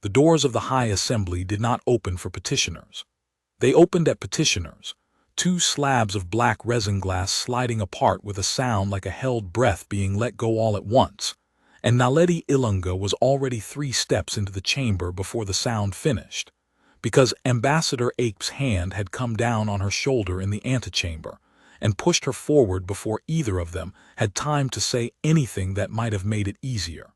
The doors of the High Assembly did not open for petitioners. They opened at petitioners, two slabs of black resin glass sliding apart with a sound like a held breath being let go all at once, and Naledi Ilunga was already 3 steps into the chamber before the sound finished, because Ambassador Ape's hand had come down on her shoulder in the antechamber and pushed her forward before either of them had time to say anything that might have made it easier.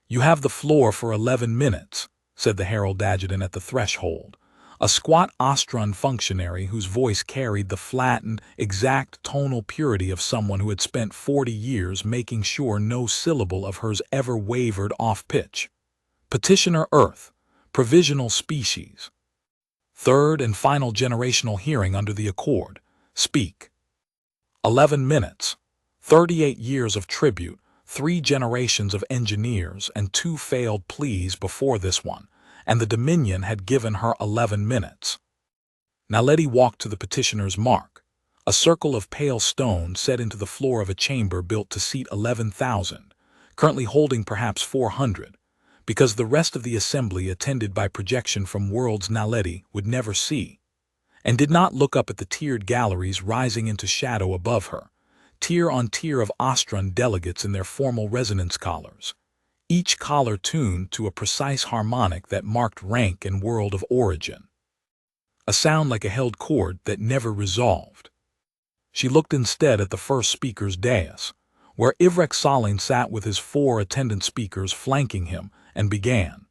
"You have the floor for 11 minutes, said the Herald Adjutant at the threshold, a squat Austrian functionary whose voice carried the flattened, exact tonal purity of someone who had spent 40 years making sure no syllable of hers ever wavered off pitch. "Petitioner Earth, provisional species. Third and final generational hearing under the Accord. Speak. 11 minutes. 38 years of tribute, 3 generations of engineers, and 2 failed pleas before this one, and the Dominion had given her 11 minutes. Naledi walked to the petitioner's mark, a circle of pale stone set into the floor of a chamber built to seat 11,000, currently holding perhaps 400, because the rest of the assembly attended by projection from worlds Naledi would never see, and did not look up at the tiered galleries rising into shadow above her, tier on tier of Austrian delegates in their formal resonance collars, each collar tuned to a precise harmonic that marked rank and world of origin. A sound like a held chord that never resolved. She looked instead at the first speaker's dais, where Ivrek Salin sat with his 4 attendant speakers flanking him, and began.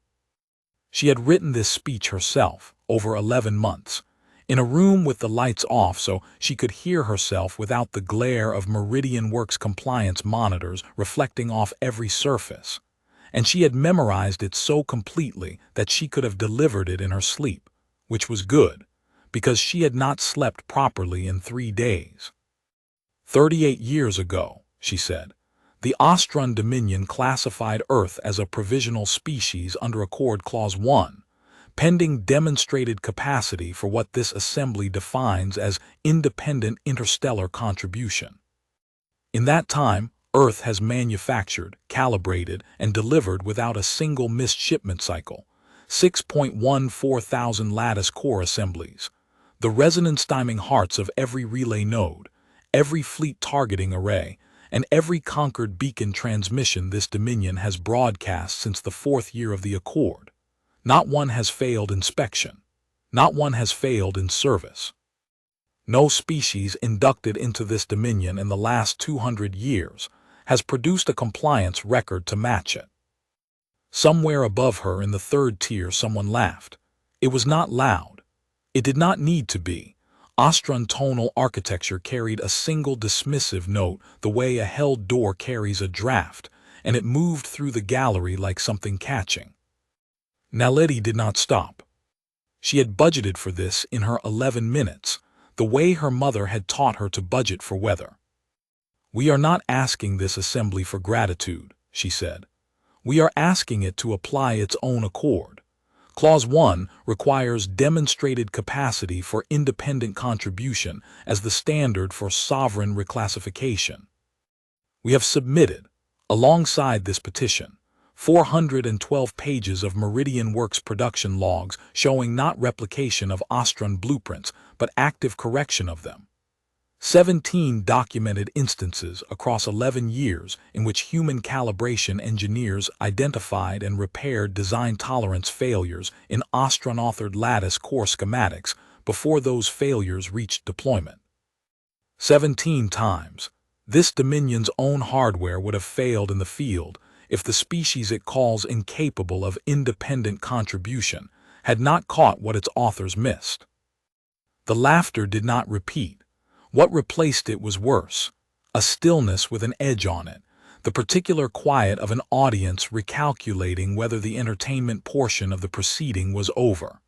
She had written this speech herself, over 11 months, in a room with the lights off so she could hear herself without the glare of Meridian Works compliance monitors reflecting off every surface, and she had memorized it so completely that she could have delivered it in her sleep, which was good, because she had not slept properly in 3 days. 38 years ago, she said, the Austrian Dominion classified Earth as a provisional species under Accord Clause 1, pending demonstrated capacity for what this assembly defines as independent interstellar contribution. In that time, Earth has manufactured, calibrated, and delivered without a single missed shipment cycle 6.14 thousand lattice core assemblies, the resonance-diming hearts of every relay node, every fleet targeting array, and every conquered beacon transmission this Dominion has broadcast since the 4th year of the Accord. Not one has failed inspection. Not one has failed in service. No species inducted into this Dominion in the last 200 years has produced a compliance record to match it. Somewhere above her in the 3rd tier someone laughed. It was not loud. It did not need to be. Austrian tonal architecture carried a single dismissive note the way a held door carries a draft, and it moved through the gallery like something catching. Naledi did not stop. She had budgeted for this in her 11 minutes, the way her mother had taught her to budget for weather. "We are not asking this assembly for gratitude," she said. "We are asking it to apply its own accord. Clause 1 requires demonstrated capacity for independent contribution as the standard for sovereign reclassification. We have submitted, alongside this petition, 412 pages of Meridian Works production logs showing not replication of Austrian blueprints, but active correction of them. 17 documented instances across 11 years in which human calibration engineers identified and repaired design tolerance failures in Austrian-authored lattice core schematics before those failures reached deployment. 17 times, this Dominion's own hardware would have failed in the field if the species it calls incapable of independent contribution had not caught what its authors missed. The laughter did not repeat. What replaced it was worse, a stillness with an edge on it, the particular quiet of an audience recalculating whether the entertainment portion of the proceeding was over.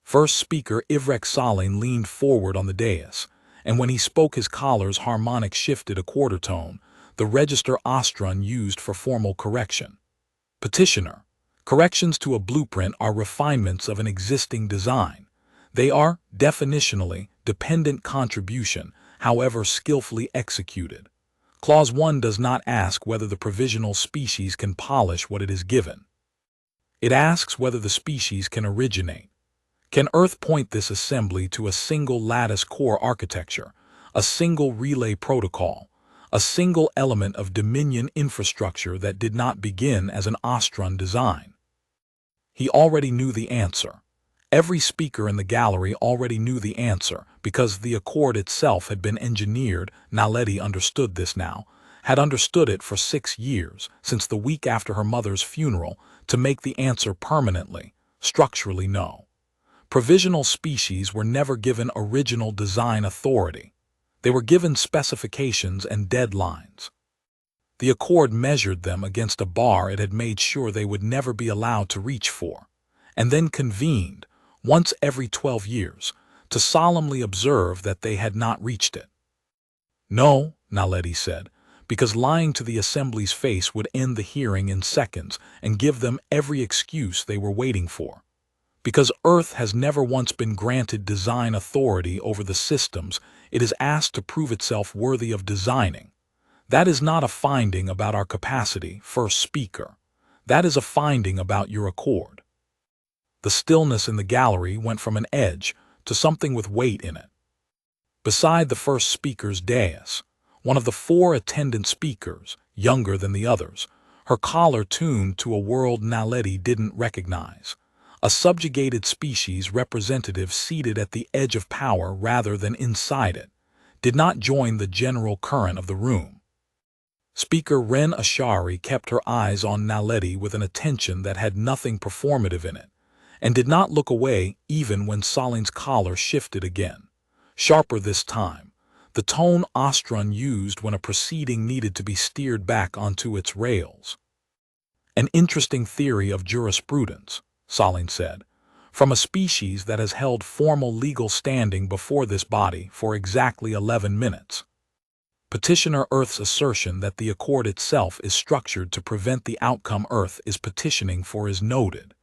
First speaker Ivrek Salin leaned forward on the dais, and when he spoke his collar's harmonic shifted a quarter tone, the register Austrian used for formal correction. Petitioner, corrections to a blueprint are refinements of an existing design. They are, definitionally, dependent contribution, however skillfully executed. Clause 1 does not ask whether the provisional species can polish what it is given. It asks whether the species can originate. Can Earth point this assembly to a single lattice core architecture, a single relay protocol, a single element of Dominion infrastructure that did not begin as an Ostron design? He already knew the answer. Every speaker in the gallery already knew the answer because the Accord itself had been engineered. Naledi understood this now, had understood it for 6 years, since the week after her mother's funeral, to make the answer permanently, structurally no. Provisional species were never given original design authority. They were given specifications and deadlines. The Accord measured them against a bar it had made sure they would never be allowed to reach for, and then convened, once every 12 years, to solemnly observe that they had not reached it. No, Naledi said, because lying to the Assembly's face would end the hearing in seconds and give them every excuse they were waiting for. Because Earth has never once been granted design authority over the systems it is asked to prove itself worthy of designing. That is not a finding about our capacity, first speaker. That is a finding about your Accord. The stillness in the gallery went from an edge to something with weight in it. Beside the first speaker's dais, one of the 4 attendant speakers, younger than the others, her collar tuned to a world Naledi didn't recognize. A subjugated species representative seated at the edge of power rather than inside it, did not join the general current of the room. Speaker Ren Ashari kept her eyes on Naledi with an attention that had nothing performative in it, and did not look away even when Salin's collar shifted again, sharper this time, the tone Ostron used when a proceeding needed to be steered back onto its rails. An interesting theory of jurisprudence, Salin said, from a species that has held formal legal standing before this body for exactly 11 minutes. Petitioner Earth's assertion that the Accord itself is structured to prevent the outcome Earth is petitioning for is noted,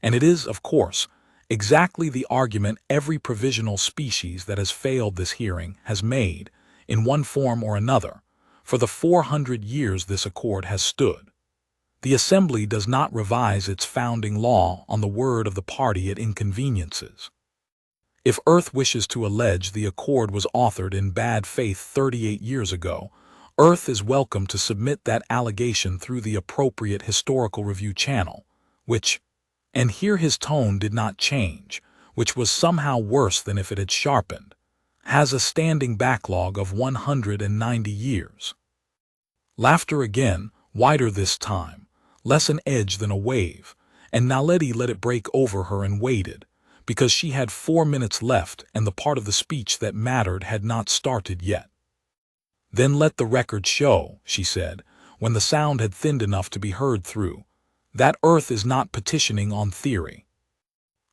and it is, of course, exactly the argument every provisional species that has failed this hearing has made, in one form or another, for the 400 years this Accord has stood. The Assembly does not revise its founding law on the word of the party it inconveniences. If Earth wishes to allege the Accord was authored in bad faith 38 years ago, Earth is welcome to submit that allegation through the appropriate historical review channel, which, and here his tone did not change, which was somehow worse than if it had sharpened, has a standing backlog of 190 years. Laughter again, wider this time, less an edge than a wave, and Naledi let it break over her and waited, because she had 4 minutes left and the part of the speech that mattered had not started yet. Then let the record show, she said, when the sound had thinned enough to be heard through, that Earth is not petitioning on theory.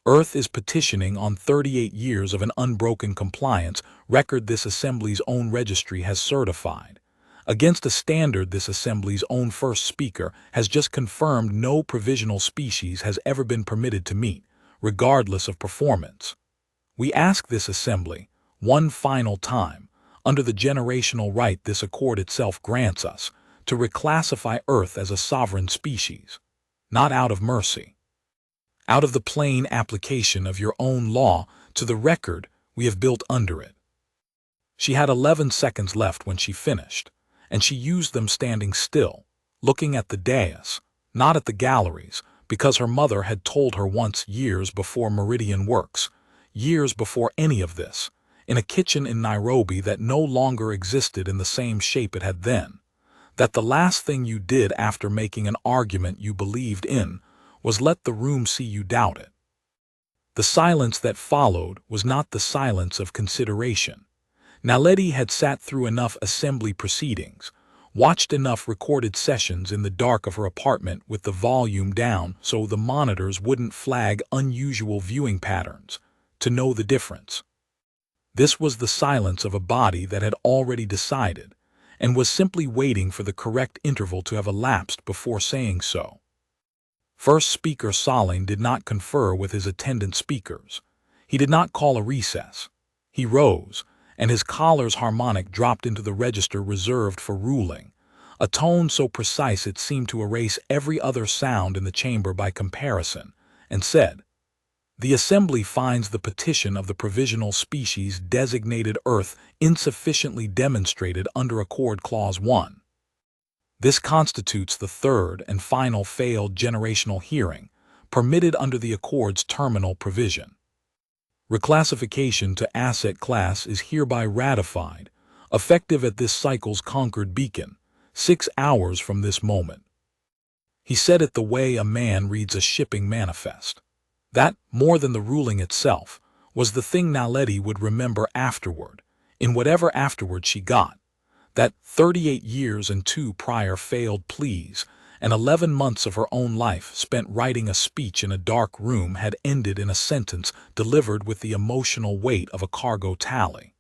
Earth is petitioning on 38 years of an unbroken compliance record this Assembly's own registry has certified, against a standard this Assembly's own first speaker has just confirmed no provisional species has ever been permitted to meet, regardless of performance. We ask this Assembly, one final time, under the generational right this Accord itself grants us, to reclassify Earth as a sovereign species, not out of mercy. Out of the plain application of your own law to the record we have built under it. She had 11 seconds left when she finished, and she used them standing still, looking at the dais, not at the galleries, because her mother had told her once years before Meridian Works, years before any of this, in a kitchen in Nairobi that no longer existed in the same shape it had then, that the last thing you did after making an argument you believed in was let the room see you doubt it. The silence that followed was not the silence of consideration. Naledi had sat through enough Assembly proceedings, watched enough recorded sessions in the dark of her apartment with the volume down so the monitors wouldn't flag unusual viewing patterns, to know the difference. This was the silence of a body that had already decided, and was simply waiting for the correct interval to have elapsed before saying so. First Speaker Salin did not confer with his attendant speakers. He did not call a recess. He rose, and his collar's harmonic dropped into the register reserved for ruling, a tone so precise it seemed to erase every other sound in the chamber by comparison, and said, "The Assembly finds the petition of the provisional species designated Earth insufficiently demonstrated under Accord Clause 1. This constitutes the third and final failed generational hearing, permitted under the Accord's terminal provision. Reclassification to asset class is hereby ratified, effective at this cycle's conquered beacon, 6 hours from this moment." He said it the way a man reads a shipping manifest. That, more than the ruling itself, was the thing Naledi would remember afterward, in whatever afterward she got. That 38 years and 2 prior failed pleas, and 11 months of her own life spent writing a speech in a dark room had ended in a sentence delivered with the emotional weight of a cargo tally.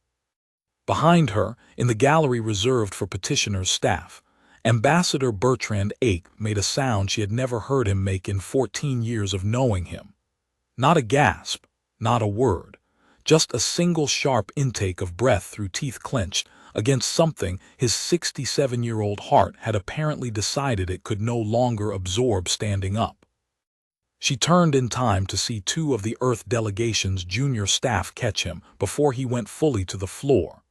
Behind her, in the gallery reserved for petitioners' staff, Ambassador Bertrand Ake made a sound she had never heard him make in 14 years of knowing him. Not a gasp, not a word, just a single sharp intake of breath through teeth clenched against something his 67-year-old heart had apparently decided it could no longer absorb standing up. She turned in time to see 2 of the Earth delegation's junior staff catch him before he went fully to the floor,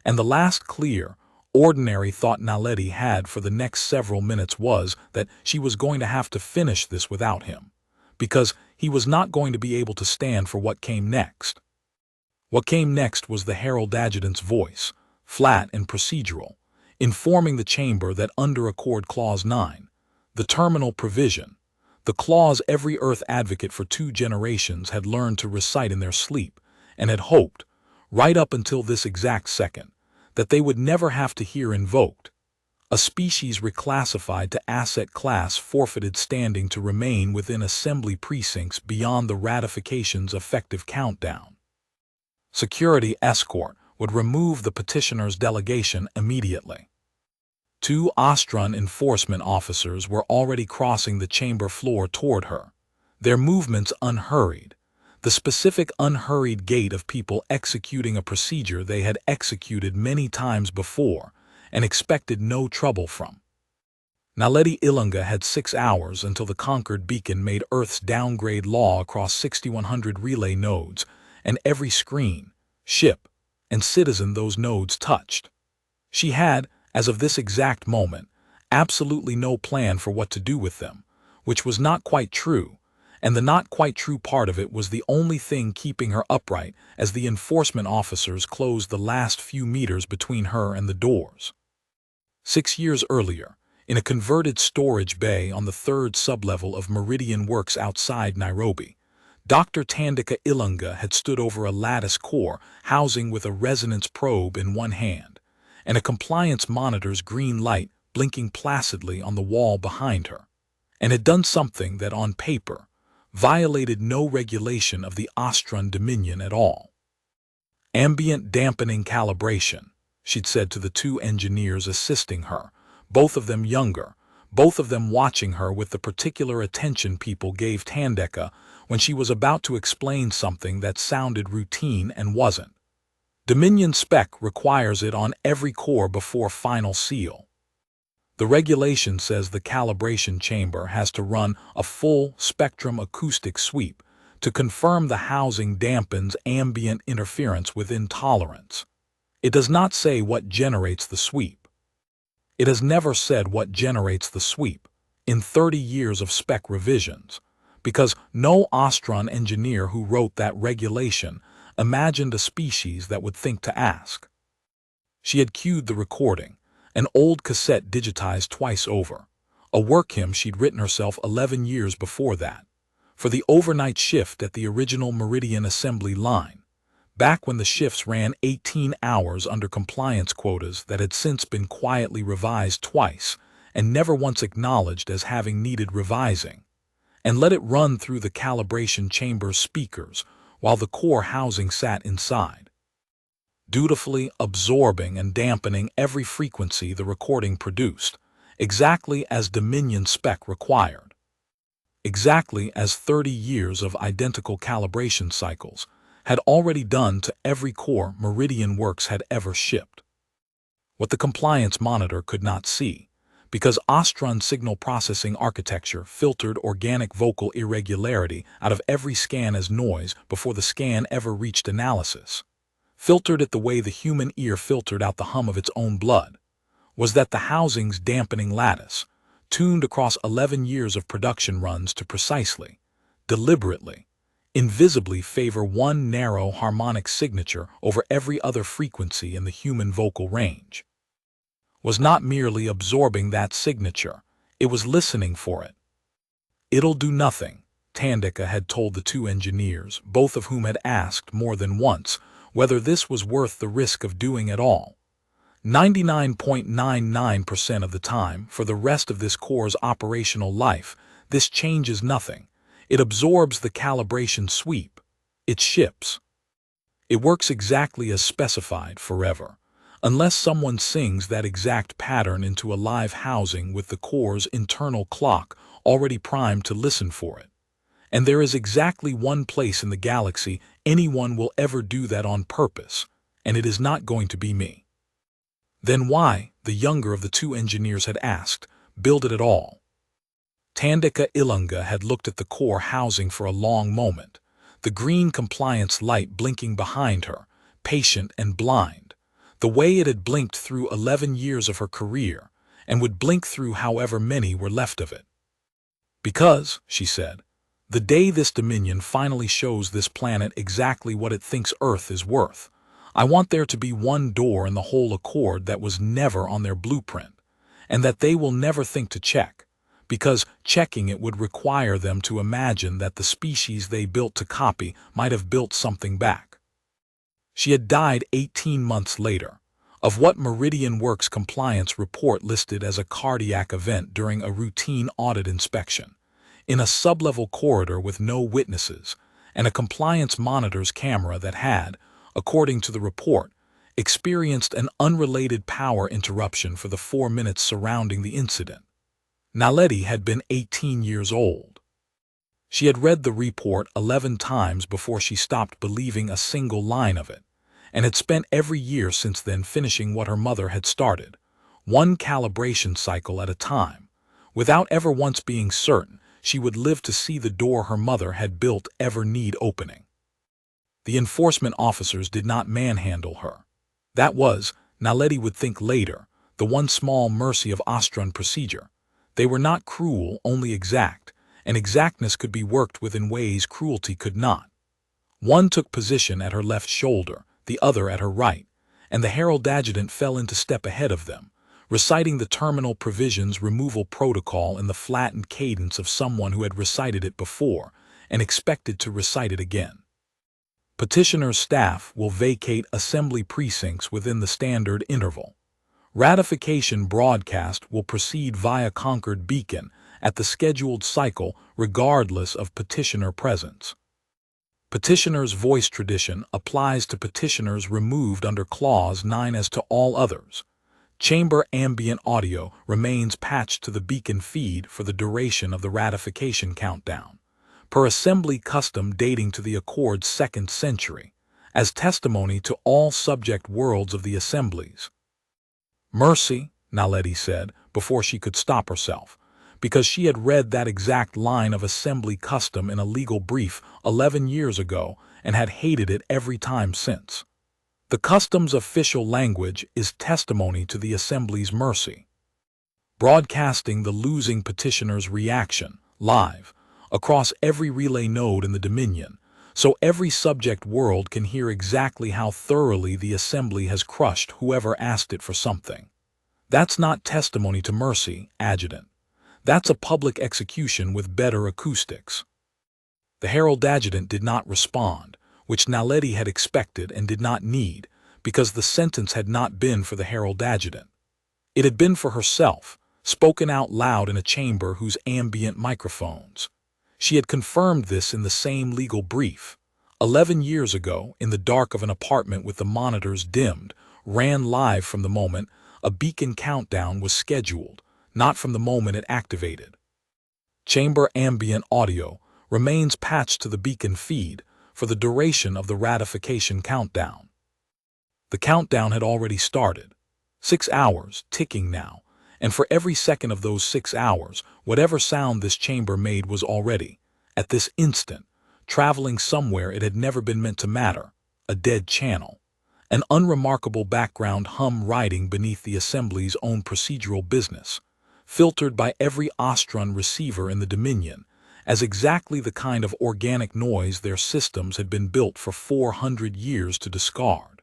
and the last clear, ordinary thought Naledi had for the next several minutes was that she was going to have to finish this without him, because he was not going to be able to stand for what came next. What came next was the Herald Adjutant's voice, flat and procedural, informing the chamber that under Accord Clause 9, the terminal provision, the clause every Earth advocate for 2 generations had learned to recite in their sleep and had hoped, right up until this exact second, that they would never have to hear invoked. A species reclassified to asset class forfeited standing to remain within assembly precincts beyond the ratification's effective countdown. Security escort would remove the petitioner's delegation immediately. 2 Austrian enforcement officers were already crossing the chamber floor toward her, their movements unhurried, the specific unhurried gait of people executing a procedure they had executed many times before and expected no trouble from. Naledi Ilunga had 6 hours until the conquered beacon made Earth's downgrade law across 6,100 relay nodes and every screen, ship, and citizen those nodes touched. She had, as of this exact moment, absolutely no plan for what to do with them, which was not quite true, and the not quite true part of it was the only thing keeping her upright as the enforcement officers closed the last few meters between her and the doors. 6 years earlier, in a converted storage bay on the 3rd sublevel of Meridian Works outside Nairobi, Dr. Tandika Ilunga had stood over a lattice core housing with a resonance probe in one hand, and a compliance monitor's green light blinking placidly on the wall behind her, and had done something that on paper violated no regulation of the Austrian Dominion at all. "Ambient dampening calibration," she'd said to the 2 engineers assisting her, both of them younger, both of them watching her with the particular attention people gave Tandeka when she was about to explain something that sounded routine and wasn't. "Dominion spec requires it on every core before final seal. The regulation says the calibration chamber has to run a full spectrum acoustic sweep to confirm the housing dampens ambient interference within tolerance. It does not say what generates the sweep. It has never said what generates the sweep in 30 years of spec revisions, because no Austrian engineer who wrote that regulation imagined a species that would think to ask." She had cued the recording, an old cassette digitized twice over, a work hymn she'd written herself 11 years before that, for the overnight shift at the original Meridian assembly line, back when the shifts ran 18 hours under compliance quotas that had since been quietly revised twice and never once acknowledged as having needed revising, and let it run through the calibration chamber's speakers while the core housing sat inside, dutifully absorbing and dampening every frequency the recording produced, exactly as Dominion spec required, exactly as 30 years of identical calibration cycles had already done to every core Meridian Works had ever shipped. What the compliance monitor could not see, because Ostron signal processing architecture filtered organic vocal irregularity out of every scan as noise before the scan ever reached analysis. Filtered it the way the human ear filtered out the hum of its own blood. Was that the housing's dampening lattice, tuned across 11 years of production runs to precisely, deliberately, invisibly favor one narrow harmonic signature over every other frequency in the human vocal range. Was not merely absorbing that signature, it was listening for it. "It'll do nothing," Tandika had told the two engineers, both of whom had asked more than once whether this was worth the risk of doing at all. 99.99% of the time, for the rest of this core's operational life, this changes nothing. It absorbs the calibration sweep. It ships. It works exactly as specified forever, unless someone sings that exact pattern into a live housing with the core's internal clock already primed to listen for it. And there is exactly one place in the galaxy anyone will ever do that on purpose, and it is not going to be me. Then why, the younger of the two engineers had asked, build it at all? Tandika Ilunga had looked at the core housing for a long moment, the green compliance light blinking behind her, patient and blind, the way it had blinked through 11 years of her career, and would blink through however many were left of it. "Because," she said, "the day this Dominion finally shows this planet exactly what it thinks Earth is worth, I want there to be one door in the whole Accord that was never on their blueprint, and that they will never think to check, because checking it would require them to imagine that the species they built to copy might have built something back." She had died 18 months later, of what Meridian Works compliance report listed as a cardiac event during a routine audit inspection, in a sublevel corridor with no witnesses, and a compliance monitor's camera that had, according to the report, experienced an unrelated power interruption for the 4 minutes surrounding the incident. Naledi had been 18 years old. She had read the report 11 times before she stopped believing a single line of it, and had spent every year since then finishing what her mother had started, one calibration cycle at a time, without ever once being certain she would live to see the door her mother had built ever need opening. The enforcement officers did not manhandle her. That was, Naledi would think later, the one small mercy of Ostron procedure. They were not cruel, only exact, and exactness could be worked with in ways cruelty could not. One took position at her left shoulder, the other at her right, and the Herald Adjutant fell into step ahead of them, reciting the terminal provisions removal protocol in the flattened cadence of someone who had recited it before and expected to recite it again. Petitioner's staff will vacate assembly precincts within the standard interval. Ratification broadcast will proceed via Concord Beacon at the scheduled cycle regardless of petitioner presence. Petitioner's voice tradition applies to petitioners removed under Clause 9 as to all others. Chamber ambient audio remains patched to the beacon feed for the duration of the ratification countdown, per assembly custom dating to the Accord's 2nd century, as testimony to all subject worlds of the assemblies. "Mercy," Naledi said, before she could stop herself, because she had read that exact line of assembly custom in a legal brief 11 years ago and had hated it every time since. The custom's official language is testimony to the assembly's mercy. Broadcasting the losing petitioner's reaction, live, across every relay node in the Dominion, so every subject world can hear exactly how thoroughly the assembly has crushed whoever asked it for something. That's not testimony to mercy, Adjutant. That's a public execution with better acoustics. The Herald Adjutant did not respond, which Naledi had expected and did not need, because the sentence had not been for the Herald Adjutant. It had been for herself, spoken out loud in a chamber whose ambient microphones. She had confirmed this in the same legal brief. 11 years ago, in the dark of an apartment with the monitors dimmed, ran live from the moment a beacon countdown was scheduled, not from the moment it activated. Chamber ambient audio remains patched to the beacon feed for the duration of the ratification countdown. The countdown had already started. 6 hours, ticking now, And for every second of those 6 hours, whatever sound this chamber made was already, at this instant, traveling somewhere it had never been meant to matter, a dead channel. An unremarkable background hum riding beneath the Assembly's own procedural business, filtered by every Ostron receiver in the Dominion, as exactly the kind of organic noise their systems had been built for 400 years to discard.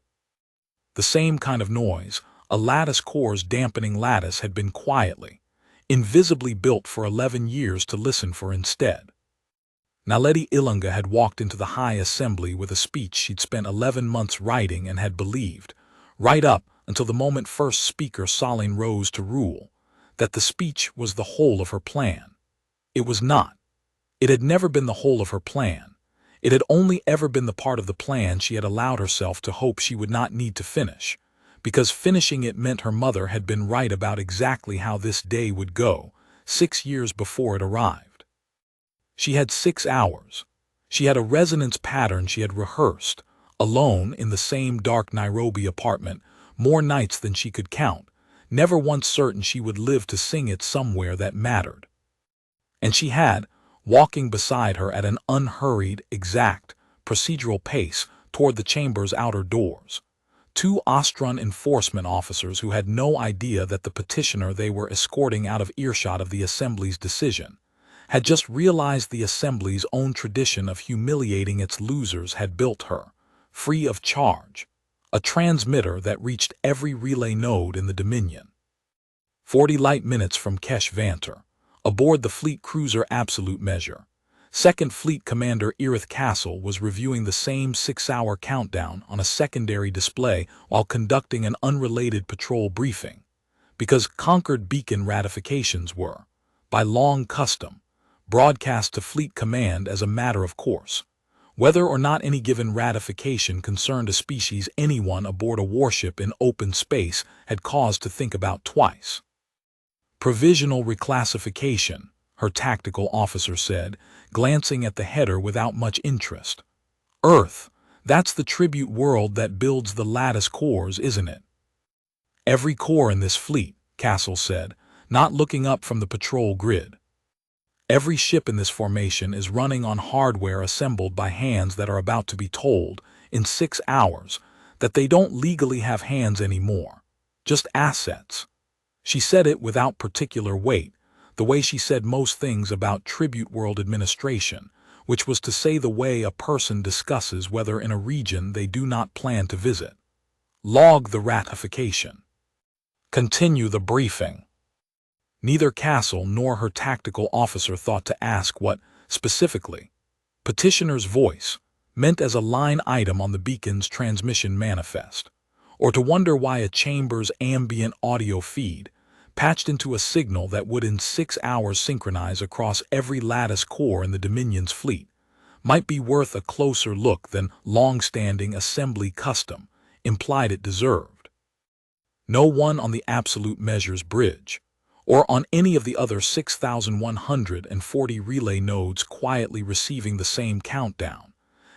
The same kind of noise, a lattice core's dampening lattice had been quietly, invisibly built for 11 years to listen for instead. Naledi Ilunga had walked into the High Assembly with a speech she'd spent 11 months writing and had believed, right up until the moment first speaker Salin rose to rule, that the speech was the whole of her plan. It was not. It had never been the whole of her plan. It had only ever been the part of the plan she had allowed herself to hope she would not need to finish, because finishing it meant her mother had been right about exactly how this day would go, 6 years before it arrived. She had 6 hours. She had a resonance pattern she had rehearsed, alone in the same dark Nairobi apartment, more nights than she could count, never once certain she would live to sing it somewhere that mattered. And she had, walking beside her at an unhurried, exact, procedural pace toward the chamber's outer doors, 2 Ostron enforcement officers who had no idea that the petitioner they were escorting out of earshot of the Assembly's decision had just realized the Assembly's own tradition of humiliating its losers had built her, free of charge, a transmitter that reached every relay node in the Dominion. 40 light minutes from Kesh Vanter, aboard the fleet cruiser Absolute Measure, 2nd Fleet Commander Erith Castle was reviewing the same 6-hour countdown on a secondary display while conducting an unrelated patrol briefing, because conquered beacon ratifications were, by long custom, broadcast to Fleet Command as a matter of course, whether or not any given ratification concerned a species anyone aboard a warship in open space had cause to think about twice. Provisional reclassification, her tactical officer said, glancing at the header without much interest. Earth, that's the tribute world that builds the lattice cores, isn't it? Every core in this fleet, Castle said, not looking up from the patrol grid. Every ship in this formation is running on hardware assembled by hands that are about to be told, in 6 hours, that they don't legally have hands anymore, just assets. She said it without particular weight, the way she said most things about Tribute World administration, which was to say the way a person discusses whether in a region they do not plan to visit. Log the ratification. Continue the briefing. Neither Castle nor her tactical officer thought to ask what, specifically, petitioner's voice meant as a line item on the beacon's transmission manifest, or to wonder why a chamber's ambient audio feed, patched into a signal that would in 6 hours synchronize across every lattice core in the Dominion's fleet, might be worth a closer look than long-standing Assembly custom implied it deserved. No one on the Absolute Measures bridge, or on any of the other 6,140 relay nodes quietly receiving the same countdown,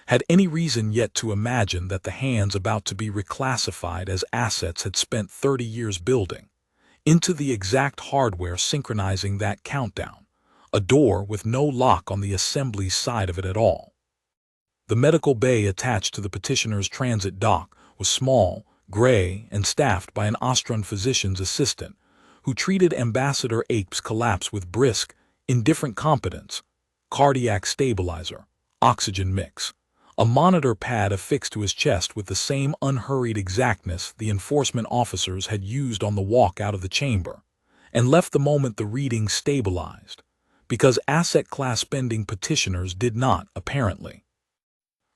had any reason yet to imagine that the hands about to be reclassified as assets had spent 30 years building, into the exact hardware synchronizing that countdown, a door with no lock on the Assembly's side of it at all. The medical bay attached to the petitioner's transit dock was small, gray, and staffed by an Ostron physician's assistant, who treated Ambassador Ape's collapse with brisk, indifferent competence, cardiac stabilizer, oxygen mix, a monitor pad affixed to his chest with the same unhurried exactness the enforcement officers had used on the walk out of the chamber, and left the moment the reading stabilized, because asset-class spending petitioners did not, apparently,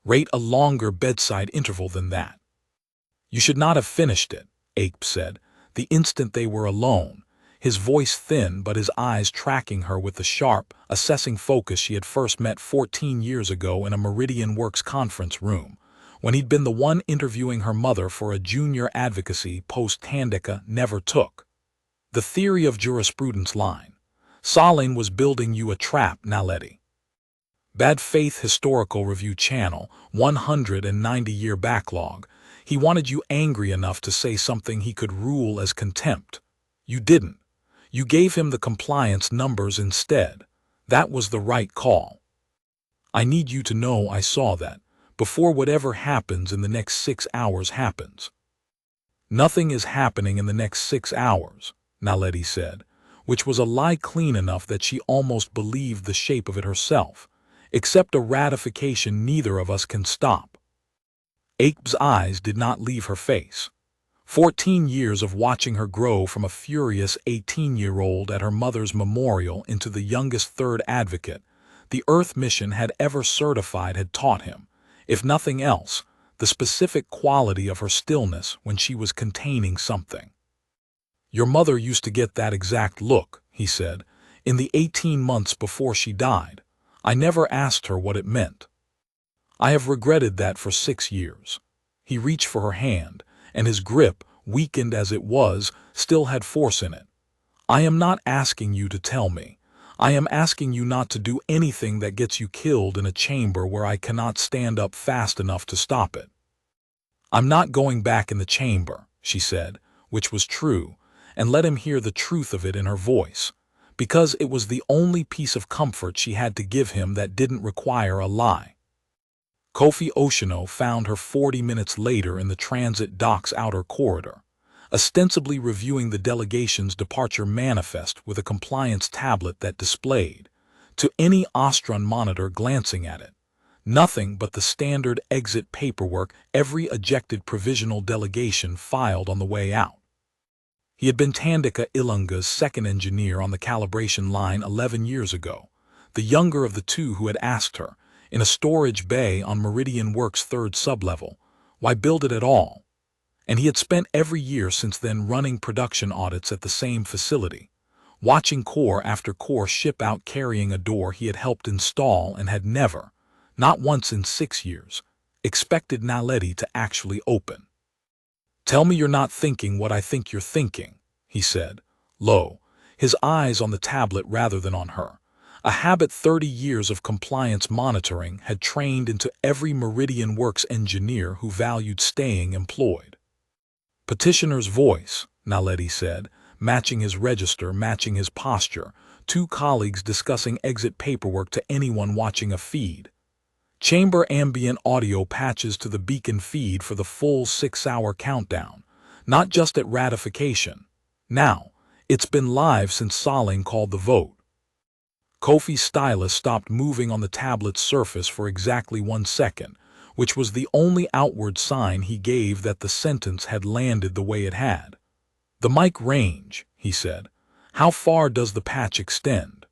rate a longer bedside interval than that. You should not have finished it, Ape said, the instant they were alone, his voice thin but his eyes tracking her with the sharp, assessing focus she had first met 14 years ago in a Meridian Works conference room, when he'd been the one interviewing her mother for a junior advocacy post Tandeka never took. The theory of jurisprudence line. Salin was building you a trap, Naledi. Bad Faith Historical Review Channel, 190-year backlog. He wanted you angry enough to say something he could rule as contempt. You didn't. You gave him the compliance numbers instead. That was the right call. I need you to know I saw that, before whatever happens in the next 6 hours happens." "Nothing is happening in the next 6 hours," Naledi said, which was a lie clean enough that she almost believed the shape of it herself, "except a ratification neither of us can stop." Abe's eyes did not leave her face. 14 years of watching her grow from a furious 18-year-old at her mother's memorial into the youngest third advocate the Earth mission had ever certified had taught him, if nothing else, the specific quality of her stillness when she was containing something. "Your mother used to get that exact look," he said, "in the 18 months before she died. I never asked her what it meant. I have regretted that for 6 years. He reached for her hand, and his grip, weakened as it was, still had force in it. "I am not asking you to tell me. I am asking you not to do anything that gets you killed in a chamber where I cannot stand up fast enough to stop it." "I'm not going back in the chamber," she said, which was true, and let him hear the truth of it in her voice, because it was the only piece of comfort she had to give him that didn't require a lie. Kofi Oshino found her 40 minutes later in the transit dock's outer corridor, ostensibly reviewing the delegation's departure manifest with a compliance tablet that displayed, to any Ostron monitor glancing at it, nothing but the standard exit paperwork every ejected provisional delegation filed on the way out. He had been Tandika Ilunga's second engineer on the calibration line 11 years ago, the younger of the two who had asked her, in a storage bay on Meridian Works' third sublevel, why build it at all? And he had spent every year since then running production audits at the same facility, watching core after core ship out carrying a door he had helped install and had never, not once in 6 years, expected Naledi to actually open. "Tell me you're not thinking what I think you're thinking," he said, low, his eyes on the tablet rather than on her. A habit 30 years of compliance monitoring had trained into every Meridian Works engineer who valued staying employed. "Petitioner's voice," Naledi said, matching his register, matching his posture, two colleagues discussing exit paperwork to anyone watching a feed. Chamber ambient audio patches to the beacon feed for the full 6-hour countdown, not just at ratification. Now, it's been live since Saling called the vote. Kofi's stylus stopped moving on the tablet's surface for exactly 1 second, which was the only outward sign he gave that the sentence had landed the way it had. "The mic range," he said. "How far does the patch extend?"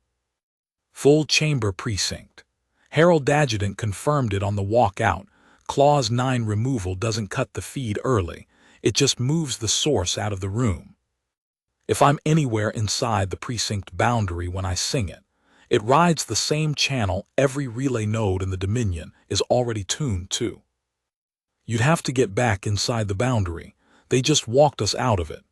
"Full chamber precinct. Herald Adjutant confirmed it on the walk out. Clause 9 removal doesn't cut the feed early. It just moves the source out of the room. If I'm anywhere inside the precinct boundary when I sing it, it rides the same channel every relay node in the Dominion is already tuned to. You'd have to get back inside the boundary. They just walked us out of it.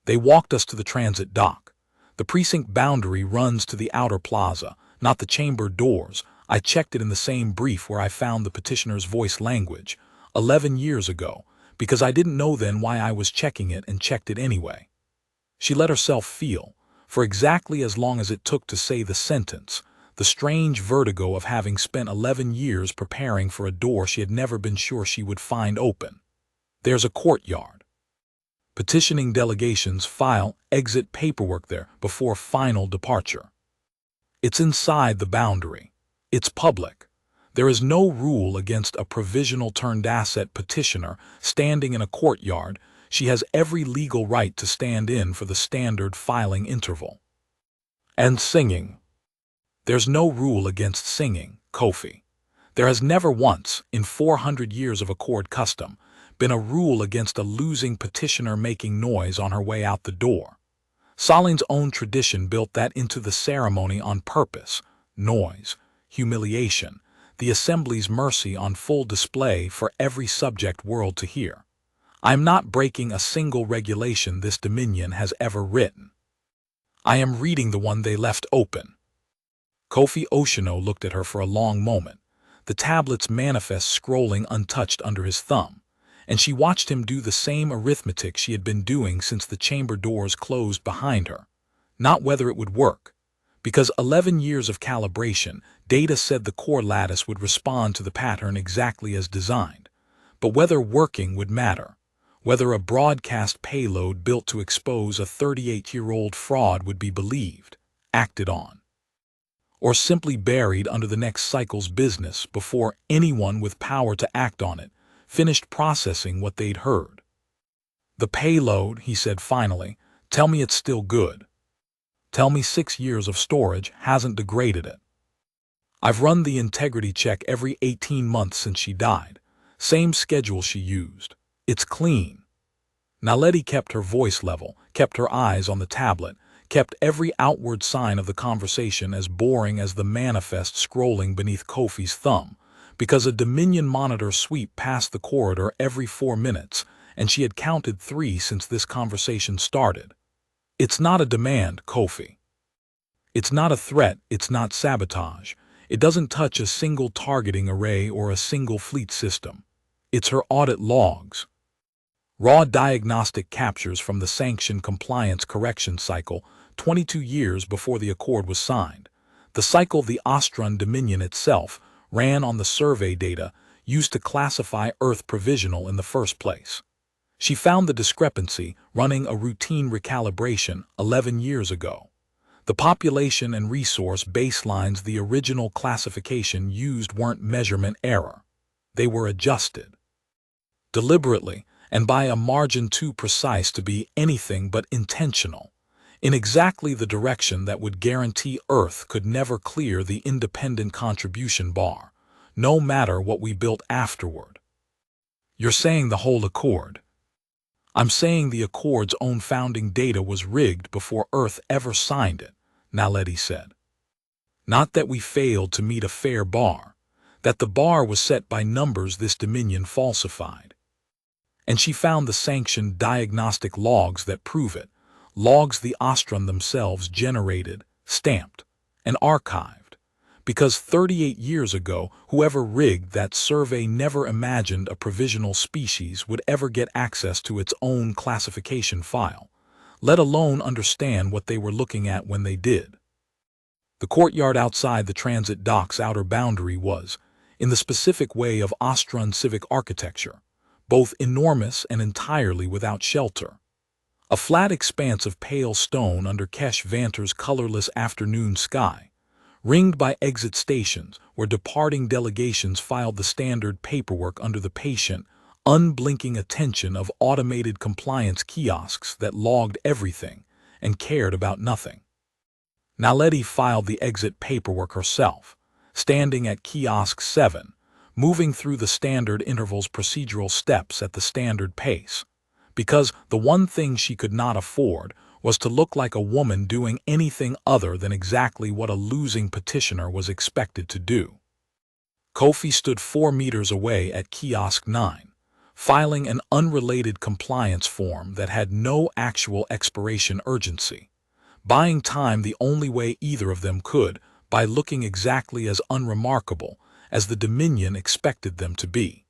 They walked us to the transit dock. The precinct boundary runs to the outer plaza, not the chamber doors. I checked it in the same brief where I found the petitioner's voice language, 11 years ago, because I didn't know then why I was checking it and checked it anyway." She let herself feel, for exactly as long as it took to say the sentence, the strange vertigo of having spent 11 years preparing for a door she had never been sure she would find open. "There's a courtyard. Petitioning delegations file exit paperwork there before final departure. It's inside the boundary. It's public. There is no rule against a provisional turned asset petitioner standing in a courtyard. She has every legal right to stand in for the standard filing interval. And singing. There's no rule against singing, Kofi. There has never once, in 400 years of accord custom, been a rule against a losing petitioner making noise on her way out the door. Saling's own tradition built that into the ceremony on purpose. Noise, humiliation, the assembly's mercy on full display for every subject world to hear. I am not breaking a single regulation this Dominion has ever written. I am reading the one they left open." Kofi Oshino looked at her for a long moment, the tablet's manifest scrolling untouched under his thumb, and she watched him do the same arithmetic she had been doing since the chamber doors closed behind her, not whether it would work. Because 11 years of calibration, data said the core lattice would respond to the pattern exactly as designed. But whether working would matter. Whether a broadcast payload built to expose a 38-year-old fraud would be believed, acted on, or simply buried under the next cycle's business before anyone with power to act on it finished processing what they'd heard. The payload, he said finally, tell me it's still good. Tell me 6 years of storage hasn't degraded it. I've run the integrity check every 18 months since she died. Same schedule she used. It's clean. Naledi kept her voice level, kept her eyes on the tablet, kept every outward sign of the conversation as boring as the manifest scrolling beneath Kofi's thumb, because a Dominion monitor sweep passed the corridor every 4 minutes, and she had counted 3 since this conversation started. It's not a demand, Kofi. It's not a threat, it's not sabotage. It doesn't touch a single targeting array or a single fleet system. It's her audit logs. Raw diagnostic captures from the sanctioned compliance correction cycle 22 years before the accord was signed. The cycle the Austrian Dominion itself ran on the survey data used to classify Earth provisional in the first place. She found the discrepancy running a routine recalibration 11 years ago. The population and resource baselines the original classification used weren't measurement error. They were adjusted. Deliberately, and by a margin too precise to be anything but intentional, in exactly the direction that would guarantee Earth could never clear the independent contribution bar, no matter what we built afterward. You're saying the whole accord. I'm saying the Accord's own founding data was rigged before Earth ever signed it, Naledi said. Not that we failed to meet a fair bar, that the bar was set by numbers this Dominion falsified. And she found the sanctioned diagnostic logs that prove it, logs the Austrian themselves generated, stamped, and archived. Because 38 years ago, whoever rigged that survey never imagined a provisional species would ever get access to its own classification file, let alone understand what they were looking at when they did. The courtyard outside the transit dock's outer boundary was, in the specific way of Austrian civic architecture, both enormous and entirely without shelter. A flat expanse of pale stone under Kesh Vanter's colorless afternoon sky, ringed by exit stations where departing delegations filed the standard paperwork under the patient, unblinking attention of automated compliance kiosks that logged everything and cared about nothing. Naledi filed the exit paperwork herself, standing at kiosk 7, moving through the standard intervals procedural steps at the standard pace, because the one thing she could not afford was to look like a woman doing anything other than exactly what a losing petitioner was expected to do. Kofi stood 4 meters away at kiosk 9, filing an unrelated compliance form that had no actual expiration urgency, buying time the only way either of them could by looking exactly as unremarkable as the Dominion expected them to be.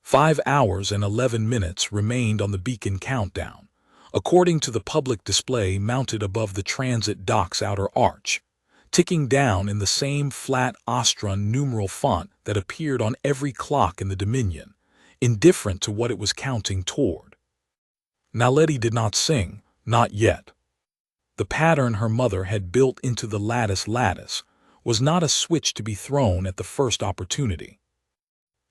5 hours and 11 minutes remained on the beacon countdown, according to the public display mounted above the transit dock's outer arch, ticking down in the same flat Austrian numeral font that appeared on every clock in the Dominion, indifferent to what it was counting toward. Naledi did not sing, not yet. The pattern her mother had built into the lattice was not a switch to be thrown at the first opportunity.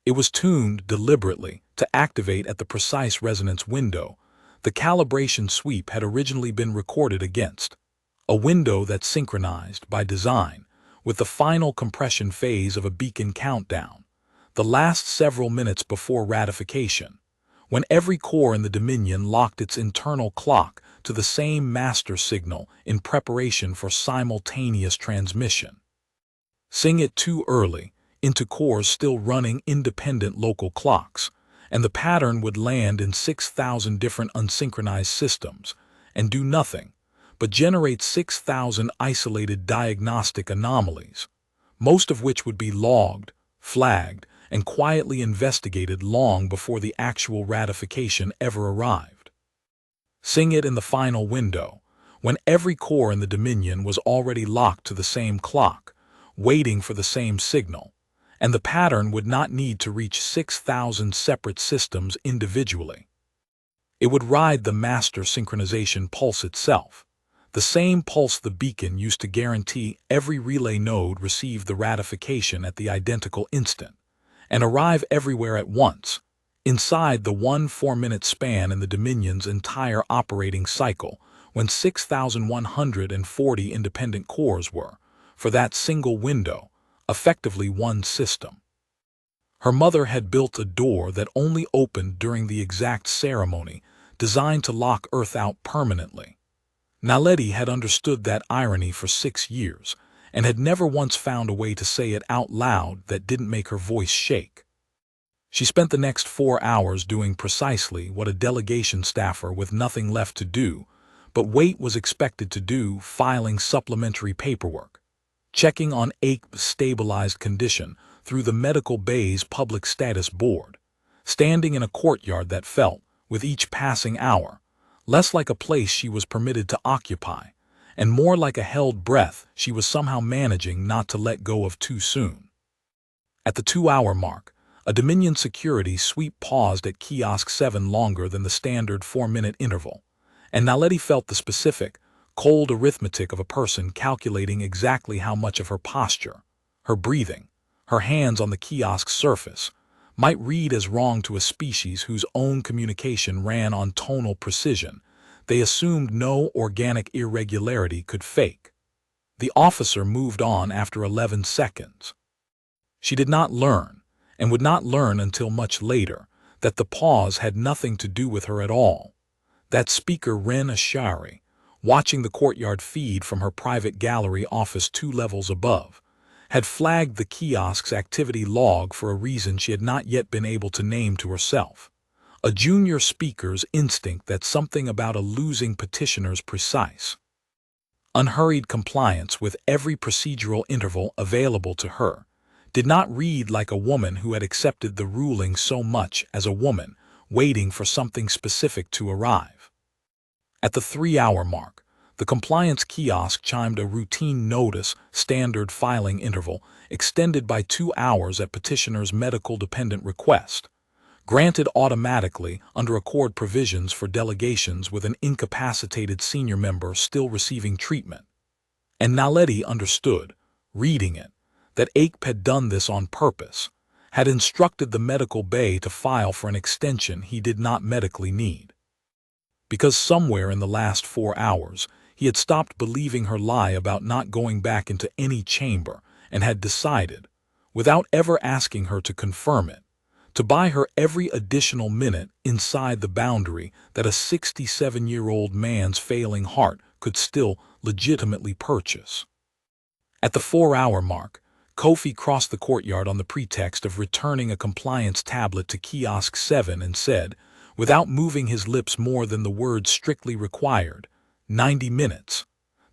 It was tuned deliberately to activate at the precise resonance window the calibration sweep had originally been recorded against, a window that synchronized, by design, with the final compression phase of a beacon countdown, the last several minutes before ratification, when every core in the Dominion locked its internal clock to the same master signal in preparation for simultaneous transmission. Sing it too early, into cores still running independent local clocks, and the pattern would land in 6,000 different unsynchronized systems and do nothing but generate 6,000 isolated diagnostic anomalies, most of which would be logged, flagged, and quietly investigated long before the actual ratification ever arrived. Sing it in the final window, when every core in the Dominion was already locked to the same clock, waiting for the same signal, and the pattern would not need to reach 6,000 separate systems individually. It would ride the master synchronization pulse itself, the same pulse the beacon used to guarantee every relay node received the ratification at the identical instant, and arrive everywhere at once, inside the 1 4-minute span in the Dominion's entire operating cycle, when 6,140 independent cores were, for that single window, effectively one system. Her mother had built a door that only opened during the exact ceremony designed to lock Earth out permanently. Naledi had understood that irony for 6 years and had never once found a way to say it out loud that didn't make her voice shake. She spent the next 4 hours doing precisely what a delegation staffer with nothing left to do but wait was expected to do, filing supplementary paperwork, checking on AIC's stabilized condition through the medical bay's public status board, standing in a courtyard that felt, with each passing hour, less like a place she was permitted to occupy, and more like a held breath she was somehow managing not to let go of too soon. At the 2-hour mark, a Dominion security sweep paused at Kiosk 7 longer than the standard 4-minute interval, and Naledi felt the specific, cold arithmetic of a person calculating exactly how much of her posture, her breathing, her hands on the kiosk's surface, might read as wrong to a species whose own communication ran on tonal precision they assumed no organic irregularity could fake. The officer moved on after 11 seconds. She did not learn, and would not learn until much later, that the pause had nothing to do with her at all. That speaker Ren Ashari, watching the courtyard feed from her private gallery office 2 levels above, had flagged the kiosk's activity log for a reason she had not yet been able to name to herself. A junior speaker's instinct that something about a losing petitioner's precise, unhurried compliance with every procedural interval available to her did not read like a woman who had accepted the ruling so much as a woman waiting for something specific to arrive. At the 3-hour mark, the compliance kiosk chimed a routine notice standard filing interval extended by 2 hours at petitioner's medical-dependent request, granted automatically under accord provisions for delegations with an incapacitated senior member still receiving treatment. And Naledi understood, reading it, that AIC had done this on purpose, had instructed the medical bay to file for an extension he did not medically need. Because somewhere in the last 4 hours, he had stopped believing her lie about not going back into any chamber and had decided, without ever asking her to confirm it, to buy her every additional minute inside the boundary that a 67-year-old man's failing heart could still legitimately purchase. At the 4-hour mark, Kofi crossed the courtyard on the pretext of returning a compliance tablet to Kiosk 7 and said, without moving his lips more than the words strictly required, 90 minutes.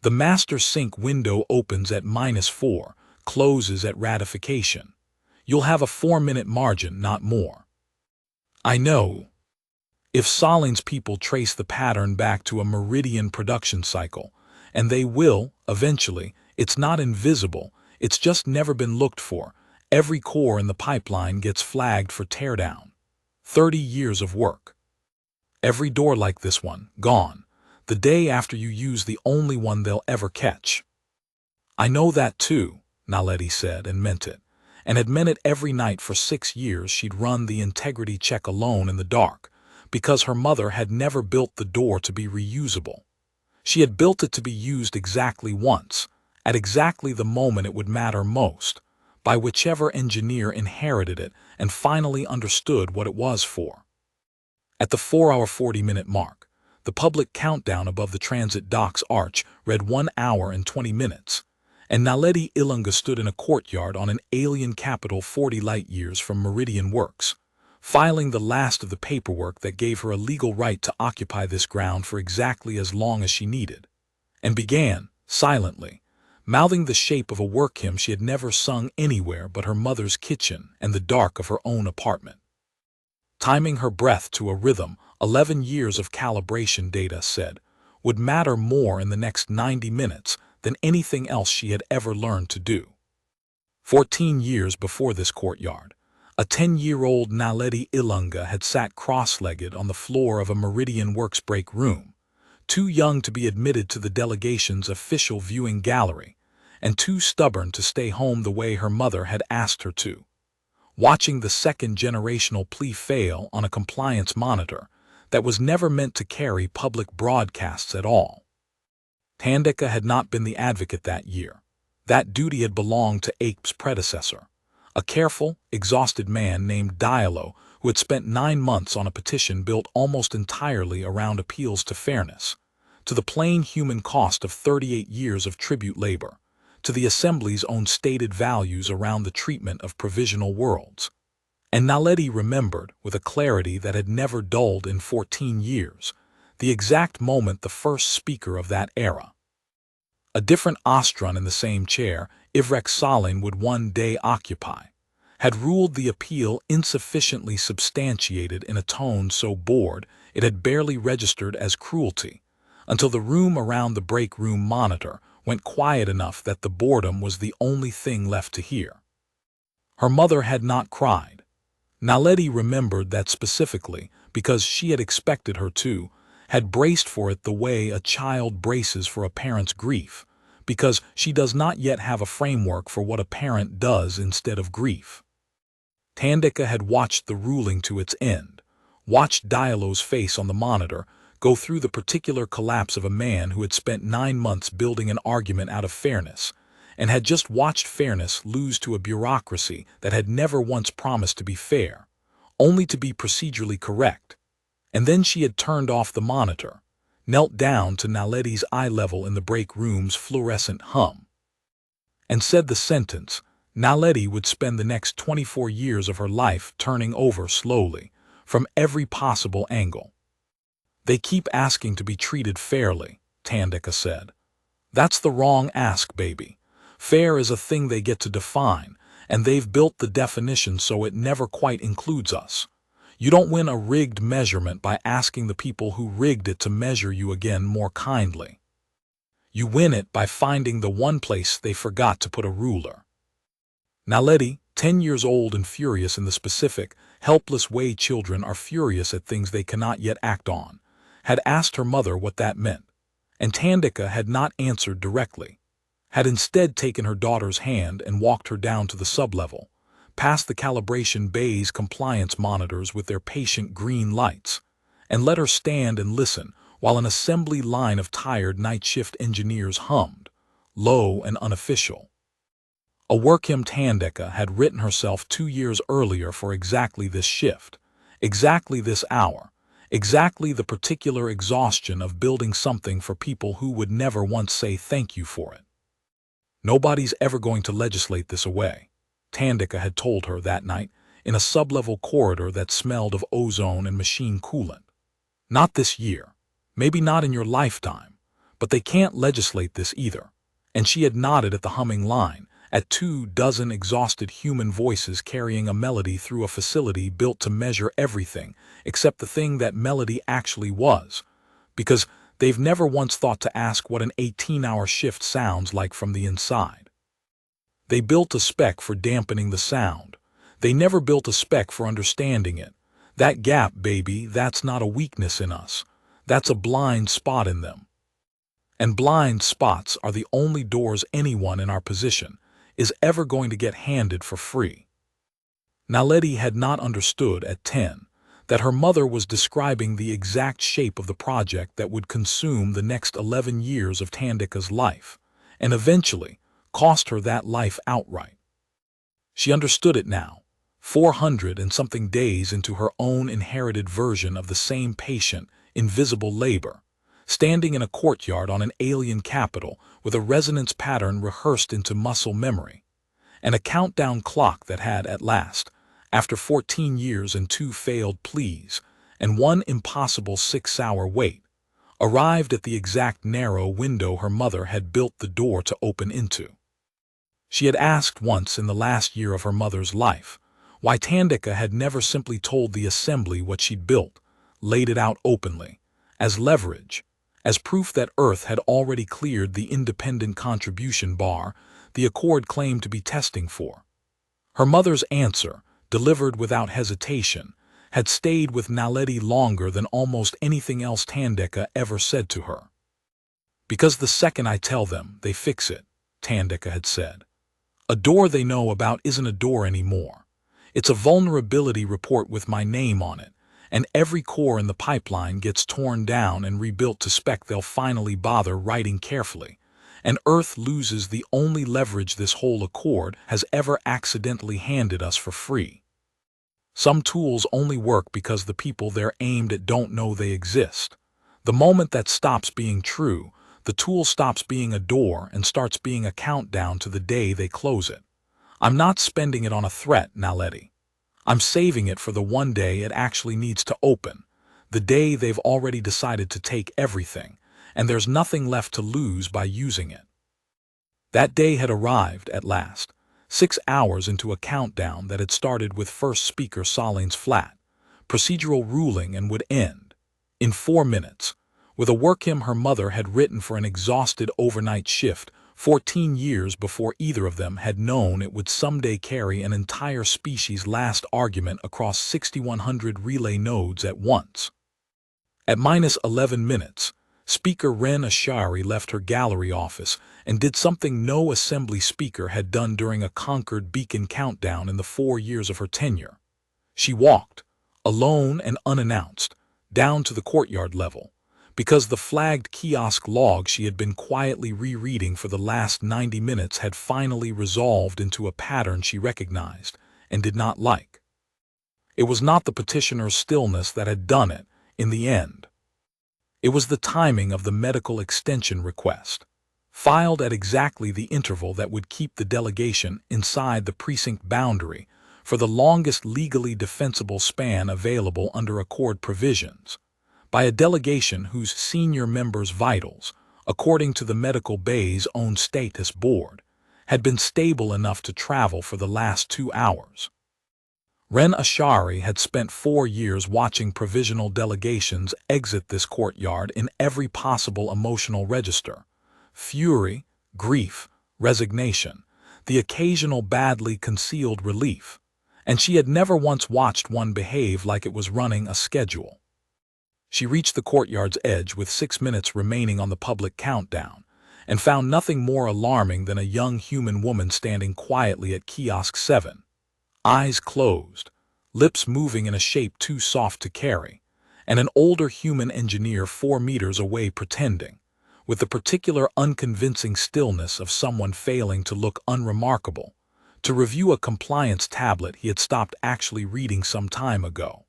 The master sync window opens at -4, closes at ratification. You'll have a 4-minute margin, not more. I know. If Sahling's people trace the pattern back to a meridian production cycle, and they will, eventually, it's not invisible, it's just never been looked for. Every core in the pipeline gets flagged for teardown. 30 years of work. Every door like this one, gone, the day after you use the only one they'll ever catch. I know that too, Naledi said, and meant it, and had meant it every night for 6 years. She'd run the integrity check alone in the dark, because her mother had never built the door to be reusable. She had built it to be used exactly once, at exactly the moment it would matter most, by whichever engineer inherited it and finally understood what it was for. At the 4-hour 40-minute mark, the public countdown above the transit dock's arch read 1 hour and 20 minutes, and Naledi Ilunga stood in a courtyard on an alien capital 40 light-years from Meridian Works, filing the last of the paperwork that gave her a legal right to occupy this ground for exactly as long as she needed, and began, silently, mouthing the shape of a work hymn she had never sung anywhere but her mother's kitchen and the dark of her own apartment. Timing her breath to a rhythm, 11 years of calibration data said, would matter more in the next 90 minutes than anything else she had ever learned to do. 14 years before this courtyard, a 10-year-old Naledi Ilunga had sat cross-legged on the floor of a Meridian Works break room, too young to be admitted to the delegation's official viewing gallery, and too stubborn to stay home the way her mother had asked her to. Watching the second-generational Plea fail on a compliance monitor that was never meant to carry public broadcasts at all. Thandeka had not been the advocate that year. That duty had belonged to Ape's predecessor, a careful, exhausted man named Diallo who had spent 9 months on a petition built almost entirely around appeals to fairness, to the plain human cost of 38 years of tribute labor, to the Assembly's own stated values around the treatment of provisional worlds. And Naledi remembered, with a clarity that had never dulled in 14 years, the exact moment the first speaker of that era, a different Ostron in the same chair Ivrek Salin would one day occupy, had ruled the appeal insufficiently substantiated in a tone so bored it had barely registered as cruelty, until the room around the break room monitor went quiet enough that the boredom was the only thing left to hear. Her mother had not cried. Naledi remembered that specifically because she had expected her to, had braced for it the way a child braces for a parent's grief, because she does not yet have a framework for what a parent does instead of grief. Thandeka had watched the ruling to its end, watched Diallo's face on the monitor go through the particular collapse of a man who had spent 9 months building an argument out of fairness, and had just watched fairness lose to a bureaucracy that had never once promised to be fair, only to be procedurally correct. And then she had turned off the monitor, knelt down to Naledi's eye level in the break room's fluorescent hum, and said the sentence Naledi would spend the next 24 years of her life turning over slowly, from every possible angle. "They keep asking to be treated fairly," Thandeka said. "That's the wrong ask, baby. Fair is a thing they get to define, and they've built the definition so it never quite includes us. You don't win a rigged measurement by asking the people who rigged it to measure you again more kindly. You win it by finding the one place they forgot to put a ruler." Naledi, 10 years old and furious in the specific, helpless way children are furious at things they cannot yet act on, had asked her mother what that meant, and Thandeka had not answered directly, had instead taken her daughter's hand and walked her down to the sublevel, past the calibration bay's compliance monitors with their patient green lights, and let her stand and listen while an assembly line of tired night shift engineers hummed, low and unofficial, a work hymn Thandeka had written herself 2 years earlier for exactly this shift, exactly this hour, exactly the particular exhaustion of building something for people who would never once say thank you for it. "Nobody's ever going to legislate this away," Thandeka had told her that night in a sublevel corridor that smelled of ozone and machine coolant. "Not this year, maybe not in your lifetime, but they can't legislate this either." And she had nodded at the humming line, at 24 exhausted human voices carrying a melody through a facility built to measure everything except the thing that melody actually was, because they've never once thought to ask what an 18-hour shift sounds like from the inside. They built a spec for dampening the sound. They never built a spec for understanding it. That gap, baby, that's not a weakness in us. That's a blind spot in them. And blind spots are the only doors anyone in our position is ever going to get handed for free. Naledi had not understood at 10 that her mother was describing the exact shape of the project that would consume the next 11 years of Thandeka's life, and eventually cost her that life outright. She understood it now, 400 and something days into her own inherited version of the same patient, invisible labor, standing in a courtyard on an alien capital with a resonance pattern rehearsed into muscle memory, and a countdown clock that had at last, after 14 years and 2 failed pleas, and 1 impossible 6-hour wait, arrived at the exact narrow window her mother had built the door to open into. She had asked once in the last year of her mother's life why Thandeka had never simply told the Assembly what she'd built, laid it out openly, as leverage, As proof that Earth had already cleared the independent contribution bar the Accord claimed to be testing for. Her mother's answer, delivered without hesitation, had stayed with Naledi longer than almost anything else Tandeka ever said to her. "Because the second I tell them, they fix it," Tandeka had said. "A door they know about isn't a door anymore. It's a vulnerability report with my name on it, and every core in the pipeline gets torn down and rebuilt to spec they'll finally bother writing carefully, and Earth loses the only leverage this whole Accord has ever accidentally handed us for free. Some tools only work because the people they're aimed at don't know they exist. The moment that stops being true, the tool stops being a door and starts being a countdown to the day they close it. I'm not spending it on a threat, Naledi. I'm saving it for the one day it actually needs to open, the day they've already decided to take everything, and there's nothing left to lose by using it." That day had arrived at last, 6 hours into a countdown that had started with first speaker Salin's flat, procedural ruling and would end in 4 minutes, with a work hymn her mother had written for an exhausted overnight shift 14 years before either of them had known it would someday carry an entire species' last argument across 6,100 relay nodes at once. At -11 minutes, Speaker Ren Ashari left her gallery office and did something no assembly speaker had done during a Concord Beacon countdown in the 4 years of her tenure. She walked, alone and unannounced, down to the courtyard level, because the flagged kiosk log she had been quietly rereading for the last 90 minutes had finally resolved into a pattern she recognized and did not like. It was not the petitioner's stillness that had done it, in the end. It was the timing of the medical extension request, filed at exactly the interval that would keep the delegation inside the precinct boundary for the longest legally defensible span available under Accord provisions, by a delegation whose senior members' vitals, according to the medical bay's own status board, had been stable enough to travel for the last 2 hours. Ren Ashari had spent 4 years watching provisional delegations exit this courtyard in every possible emotional register: fury, grief, resignation, the occasional badly concealed relief, and she had never once watched one behave like it was running a schedule. She reached the courtyard's edge with 6 minutes remaining on the public countdown, and found nothing more alarming than a young human woman standing quietly at kiosk 7, eyes closed, lips moving in a shape too soft to carry, and an older human engineer 4 meters away pretending, with the particular unconvincing stillness of someone failing to look unremarkable, to review a compliance tablet he had stopped actually reading some time ago.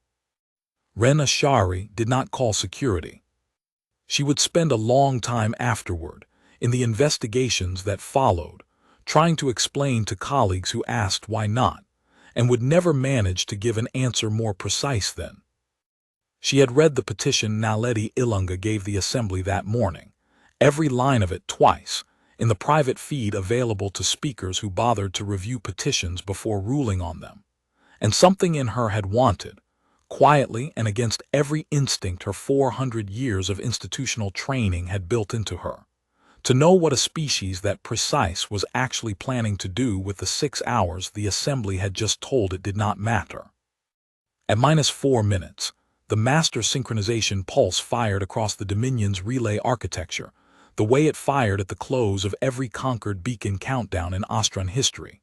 Ren Ashari did not call security. She would spend a long time afterward, in the investigations that followed, trying to explain to colleagues who asked why not, and would never manage to give an answer more precise than. She had read the petition Naledi Ilunga gave the Assembly that morning, every line of it twice, in the private feed available to speakers who bothered to review petitions before ruling on them, and something in her had wanted, quietly and against every instinct her 400 years of institutional training had built into her, to know what a species that precise was actually planning to do with the 6 hours the Assembly had just told it did not matter. At -4 minutes, the master synchronization pulse fired across the Dominion's relay architecture, the way it fired at the close of every Concord Beacon countdown in Austron history.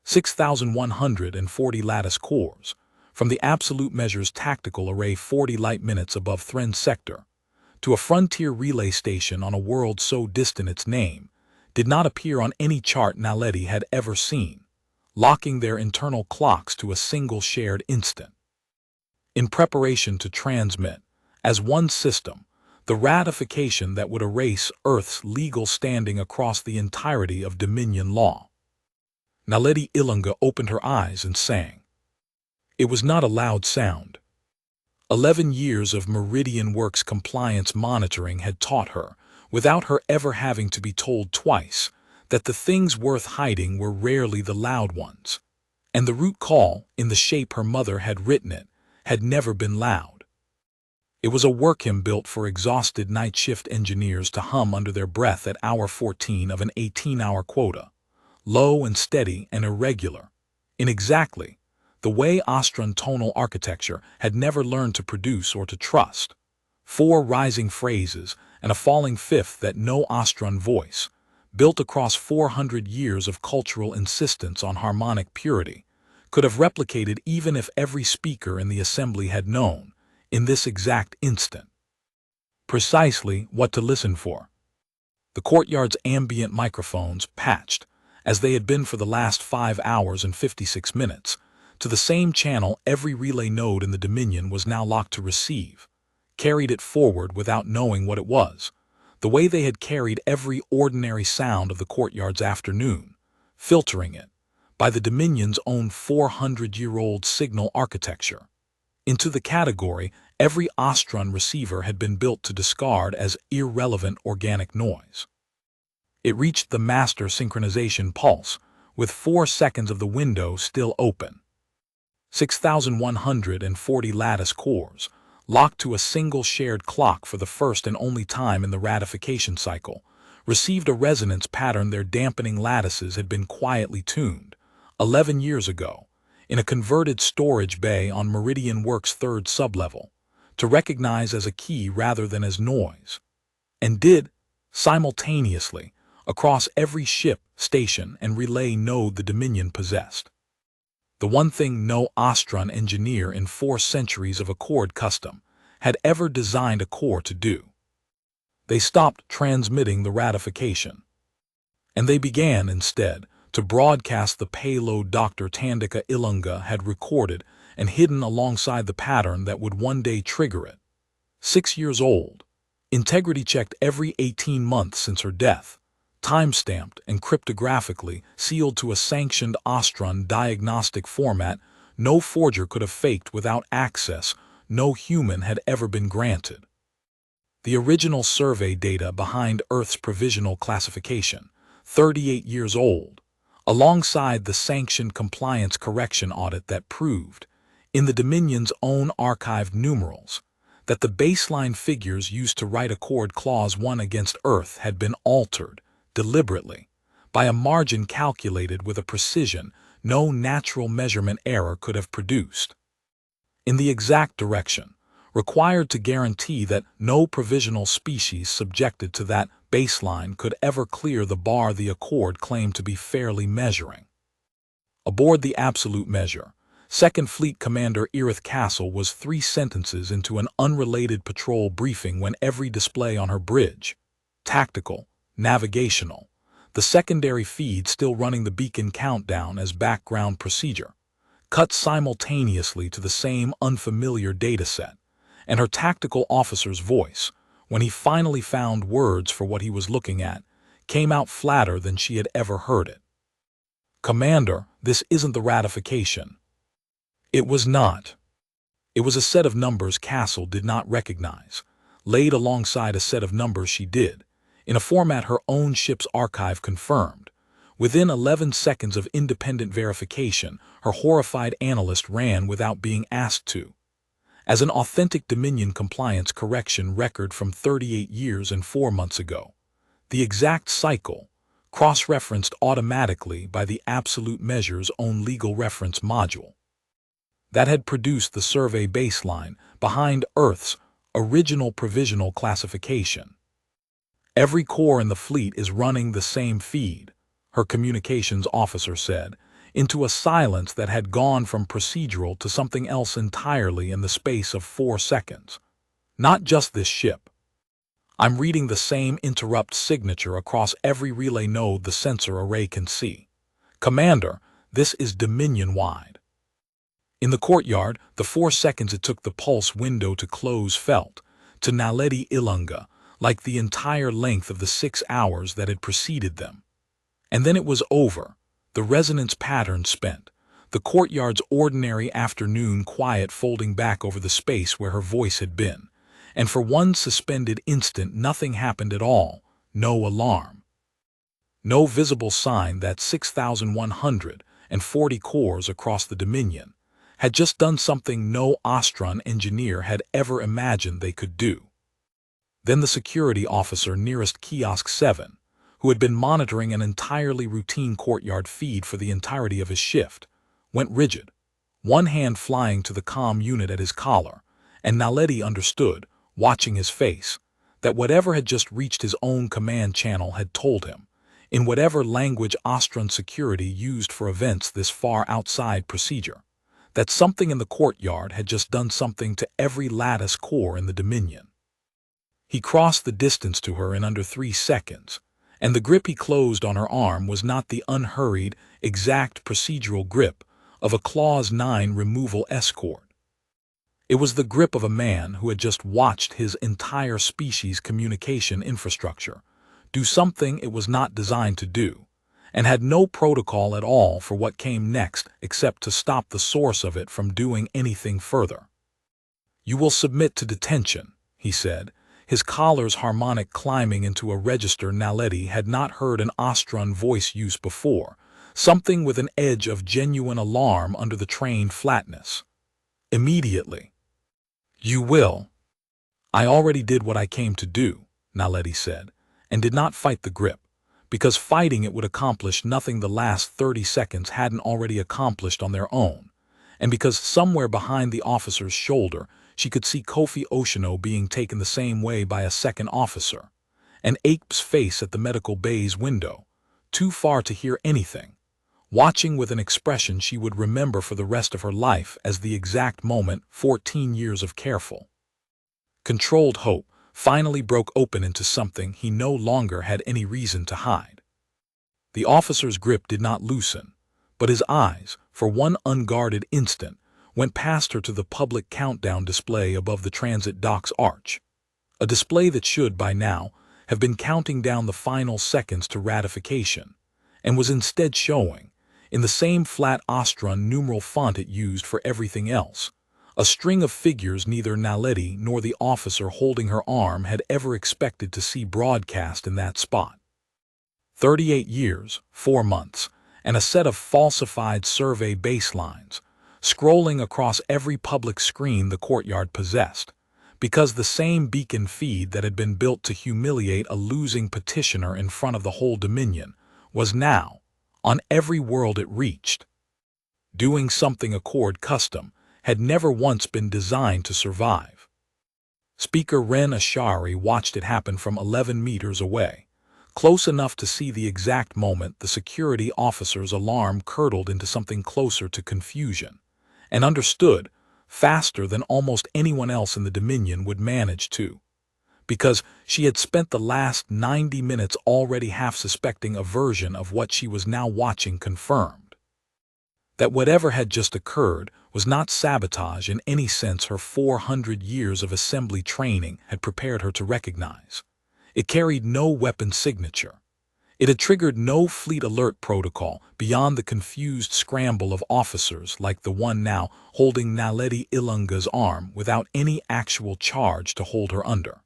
6,140 lattice cores, from the absolute measures tactical array 40 light minutes above Thren's sector, to a frontier relay station on a world so distant its name, did not appear on any chart Naledi had ever seen, locking their internal clocks to a single shared instant. In preparation to transmit, as one system, the ratification that would erase Earth's legal standing across the entirety of Dominion law. Naledi Ilunga opened her eyes and sang. It was not a loud sound. 11 years of Meridian Works compliance monitoring had taught her, without her ever having to be told twice, that the things worth hiding were rarely the loud ones, and the root call, in the shape her mother had written it, had never been loud. It was a work hymn built for exhausted night shift engineers to hum under their breath at hour 14 of an 18-hour quota, low and steady and irregular, in exactly the way Austrian tonal architecture had never learned to produce or to trust. 4 rising phrases and a falling fifth that no Austrian voice, built across 400 years of cultural insistence on harmonic purity, could have replicated even if every speaker in the assembly had known, in this exact instant, precisely what to listen for. The courtyard's ambient microphones patched, as they had been for the last 5 hours and 56 minutes, to the same channel every relay node in the Dominion was now locked to receive, carried it forward without knowing what it was, the way they had carried every ordinary sound of the courtyard's afternoon, filtering it, by the Dominion's own 400-year-old signal architecture, into the category every Austrian receiver had been built to discard as irrelevant organic noise. It reached the master synchronization pulse, with 4 seconds of the window still open. 6,140 lattice cores, locked to a single shared clock for the first and only time in the ratification cycle, received a resonance pattern their dampening lattices had been quietly tuned, 11 years ago, in a converted storage bay on Meridian Works' 3rd sublevel, to recognize as a key rather than as noise, and did, simultaneously, across every ship, station, and relay node the Dominion possessed. The one thing no Austrian engineer in 4 centuries of Accord custom had ever designed a core to do. They stopped transmitting the ratification, and they began, instead, to broadcast the payload Dr. Tandika Ilunga had recorded and hidden alongside the pattern that would one day trigger it. 6 years old, integrity-checked every 18 months since her death, time-stamped and cryptographically sealed to a sanctioned Austrian diagnostic format no forger could have faked without access no human had ever been granted. The original survey data behind Earth's provisional classification, 38 years old, alongside the sanctioned compliance correction audit that proved, in the Dominion's own archived numerals, that the baseline figures used to write Accord Clause 1 against Earth had been altered, deliberately, by a margin calculated with a precision no natural measurement error could have produced, in the exact direction required to guarantee that no provisional species subjected to that baseline could ever clear the bar the Accord claimed to be fairly measuring. Aboard the Absolute Measure, 2nd Fleet Commander Erith Castle was 3 sentences into an unrelated patrol briefing when every display on her bridge, tactical, navigational, the secondary feed still running the beacon countdown as background procedure, cut simultaneously to the same unfamiliar dataset, and her tactical officer's voice, when he finally found words for what he was looking at, came out flatter than she had ever heard it. "Commander, this isn't the ratification." It was not. It was a set of numbers Castle did not recognize, laid alongside a set of numbers she did, in a format her own ship's archive confirmed. Within 11 seconds of independent verification, her horrified analyst ran without being asked to, as an authentic Dominion compliance correction record from 38 years and 4 months ago. The exact cycle, cross-referenced automatically by the Absolute Measure's own legal reference module, that had produced the survey baseline behind Earth's original provisional classification. "Every core in the fleet is running the same feed," her communications officer said, into a silence that had gone from procedural to something else entirely in the space of 4 seconds. "Not just this ship. I'm reading the same interrupt signature across every relay node the sensor array can see. Commander, this is Dominion-wide." In the courtyard, the 4 seconds it took the pulse window to close felt, to Naledi Ilunga, like the entire length of the 6 hours that had preceded them. And then it was over, the resonance pattern spent, the courtyard's ordinary afternoon quiet folding back over the space where her voice had been, and for one suspended instant nothing happened at all, no alarm. No visible sign that 6,140 cores across the Dominion had just done something no Ostron engineer had ever imagined they could do. Then the security officer nearest Kiosk 7, who had been monitoring an entirely routine courtyard feed for the entirety of his shift, went rigid, one hand flying to the comm unit at his collar, and Naledi understood, watching his face, that whatever had just reached his own command channel had told him, in whatever language Ostron security used for events this far outside procedure, that something in the courtyard had just done something to every lattice core in the Dominion. He crossed the distance to her in under 3 seconds, and the grip he closed on her arm was not the unhurried, exact procedural grip of a Clause 9 removal escort. It was the grip of a man who had just watched his entire species' communication infrastructure do something it was not designed to do, and had no protocol at all for what came next except to stop the source of it from doing anything further. "You will submit to detention," he said, his collar's harmonic climbing into a register Naledi had not heard an Ostron voice use before, something with an edge of genuine alarm under the trained flatness. "Immediately." "You will." "I already did what I came to do," Naledi said, and did not fight the grip, because fighting it would accomplish nothing the last 30 seconds hadn't already accomplished on their own, and because somewhere behind the officer's shoulder she could see Kofi Oshino being taken the same way by a second officer, and Ape's face at the medical bay's window, too far to hear anything, watching with an expression she would remember for the rest of her life as the exact moment 14 years of careful, controlled hope finally broke open into something he no longer had any reason to hide. The officer's grip did not loosen, but his eyes, for one unguarded instant, went past her to the public countdown display above the transit dock's arch, a display that should, by now, have been counting down the final seconds to ratification, and was instead showing, in the same flat Ostron numeral font it used for everything else, a string of figures neither Naledi nor the officer holding her arm had ever expected to see broadcast in that spot. 38 years, 4 months, and a set of falsified survey baselines, scrolling across every public screen the courtyard possessed, because the same beacon feed that had been built to humiliate a losing petitioner in front of the whole Dominion was now, on every world it reached, doing something Accord custom had never once been designed to survive. Speaker Ren Ashari watched it happen from 11 meters away, close enough to see the exact moment the security officer's alarm curdled into something closer to confusion, and understood, faster than almost anyone else in the Dominion would manage to, because she had spent the last 90 minutes already half suspecting a version of what she was now watching confirmed. That whatever had just occurred was not sabotage in any sense her 400 years of assembly training had prepared her to recognize. It carried no weapon signature. It had triggered no fleet alert protocol beyond the confused scramble of officers like the one now holding Naledi Ilunga's arm without any actual charge to hold her under.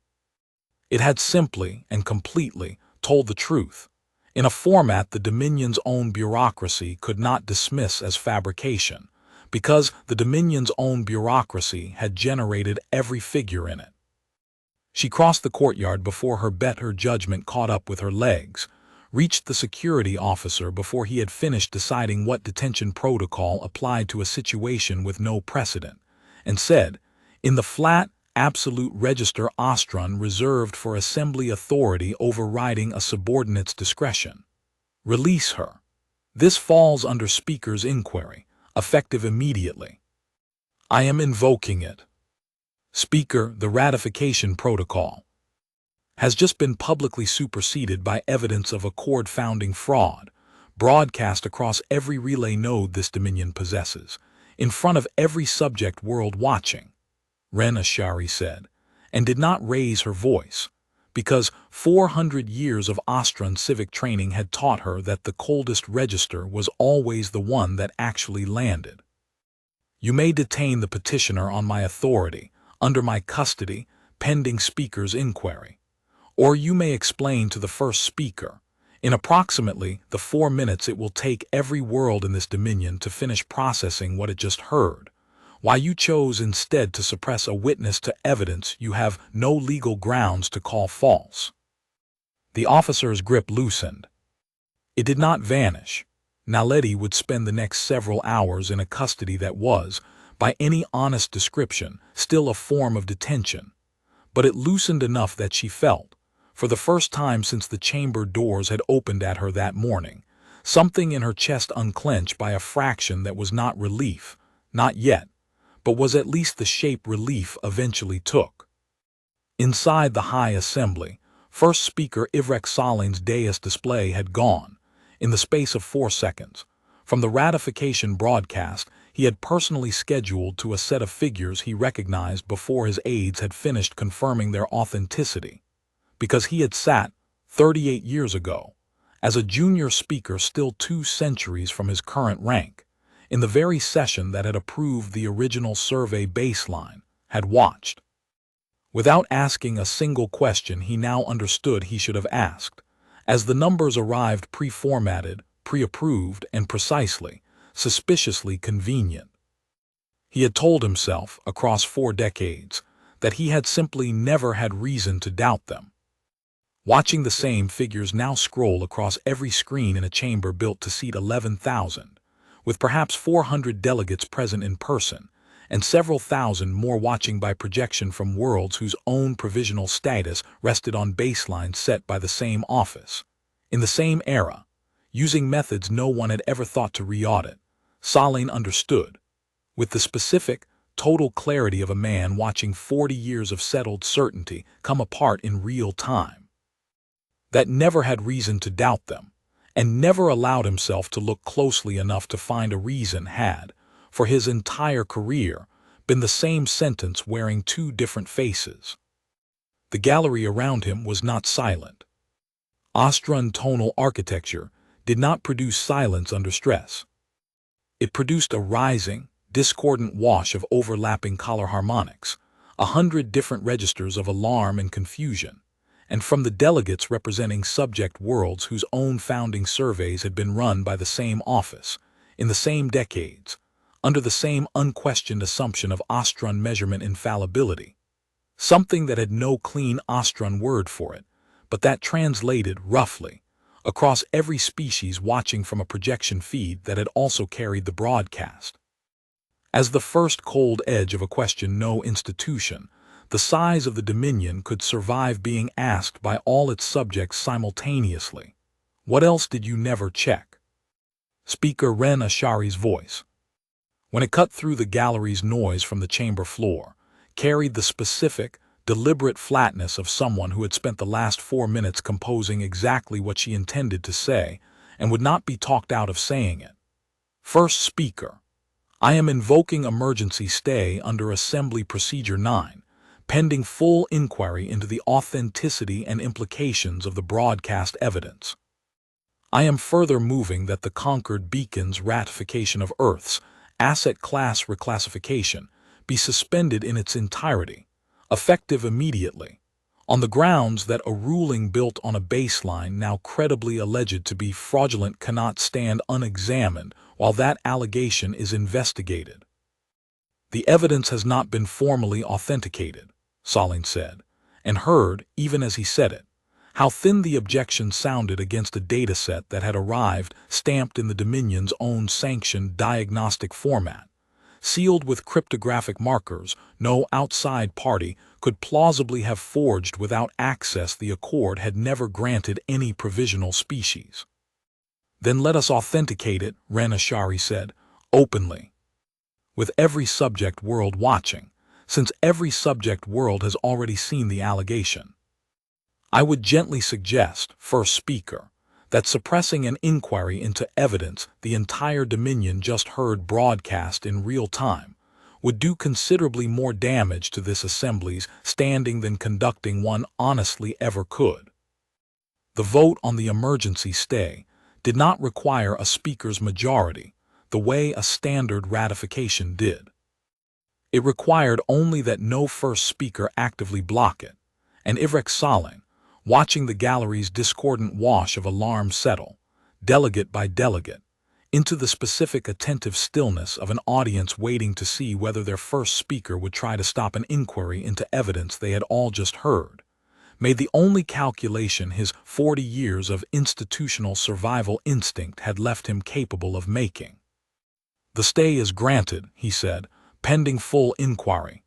It had simply and completely told the truth, in a format the Dominion's own bureaucracy could not dismiss as fabrication, because the Dominion's own bureaucracy had generated every figure in it. She crossed the courtyard before her better judgment caught up with her legs, reached the security officer before he had finished deciding what detention protocol applied to a situation with no precedent, and said, in the flat, absolute register Ostron reserved for assembly authority overriding a subordinate's discretion, "Release her. This falls under Speaker's inquiry, effective immediately." "I am invoking it." "Speaker, the ratification protocol has just been publicly superseded by evidence of Accord founding fraud, broadcast across every relay node this Dominion possesses, in front of every subject world watching," Ren Ashari said, and did not raise her voice, because 400 years of Ostron civic training had taught her that the coldest register was always the one that actually landed. "You may detain the petitioner on my authority, under my custody, pending Speaker's inquiry. Or you may explain to the first speaker, in approximately the 4 minutes it will take every world in this Dominion to finish processing what it just heard, why you chose instead to suppress a witness to evidence you have no legal grounds to call false. The officer's grip loosened. It did not vanish. Naledi would spend the next several hours in a custody that was, by any honest description, still a form of detention. But it loosened enough that she felt, for the first time since the chamber doors had opened at her that morning, something in her chest unclench by a fraction that was not relief, not yet, but was at least the shape relief eventually took. Inside the high assembly, First Speaker Ivrek Salin's dais display had gone, in the space of 4 seconds, from the ratification broadcast he had personally scheduled to a set of figures he recognized before his aides had finished confirming their authenticity, because he had sat, 38 years ago, as a junior speaker still 2 centuries from his current rank, in the very session that had approved the original survey baseline, had watched. Without asking a single question he now understood he should have asked, as the numbers arrived pre-formatted, pre-approved, and precisely, suspiciously convenient. He had told himself, across 4 decades, that he had simply never had reason to doubt them. Watching the same figures now scroll across every screen in a chamber built to seat 11,000, with perhaps 400 delegates present in person, and several thousand more watching by projection from worlds whose own provisional status rested on baselines set by the same office. In the same era, using methods no one had ever thought to re-audit, Salin understood, with the specific, total clarity of a man watching 40 years of settled certainty come apart in real time, that never had reason to doubt them, and never allowed himself to look closely enough to find a reason had, for his entire career, been the same sentence wearing 2 different faces. The gallery around him was not silent. Austrian tonal architecture did not produce silence under stress. It produced a rising, discordant wash of overlapping color harmonics, 100 different registers of alarm and confusion, and from the delegates representing subject worlds whose own founding surveys had been run by the same office, in the same decades, under the same unquestioned assumption of Austrian measurement infallibility, something that had no clean Austrian word for it, but that translated, roughly, across every species watching from a projection feed that had also carried the broadcast. As the first cold edge of a question no institution, the size of the Dominion could survive being asked by all its subjects simultaneously. What else did you never check? Speaker Ren Ashari's voice, when it cut through the gallery's noise from the chamber floor, carried the specific, deliberate flatness of someone who had spent the last 4 minutes composing exactly what she intended to say and would not be talked out of saying it. First Speaker, I am invoking emergency stay under Assembly Procedure 9, pending full inquiry into the authenticity and implications of the broadcast evidence. I am further moving that the Conquered Beacon's ratification of Earth's asset class reclassification be suspended in its entirety, effective immediately, on the grounds that a ruling built on a baseline now credibly alleged to be fraudulent cannot stand unexamined while that allegation is investigated. The evidence has not been formally authenticated, Salin said, and heard, even as he said it, how thin the objection sounded against a dataset that had arrived stamped in the Dominion's own sanctioned diagnostic format, sealed with cryptographic markers no outside party could plausibly have forged without access the Accord had never granted any provisional species. Then let us authenticate it, Ren Ashari said, openly, with every subject world watching, since every subject world has already seen the allegation. I would gently suggest, First Speaker, that suppressing an inquiry into evidence the entire Dominion just heard broadcast in real time would do considerably more damage to this Assembly's standing than conducting one honestly ever could. The vote on the emergency stay did not require a Speaker's majority the way a standard ratification did. It required only that no First Speaker actively block it, and Ivrek Salin, watching the gallery's discordant wash of alarm settle, delegate by delegate, into the specific attentive stillness of an audience waiting to see whether their first speaker would try to stop an inquiry into evidence they had all just heard, made the only calculation his 40 years of institutional survival instinct had left him capable of making. "The stay is granted," he said, "pending full inquiry."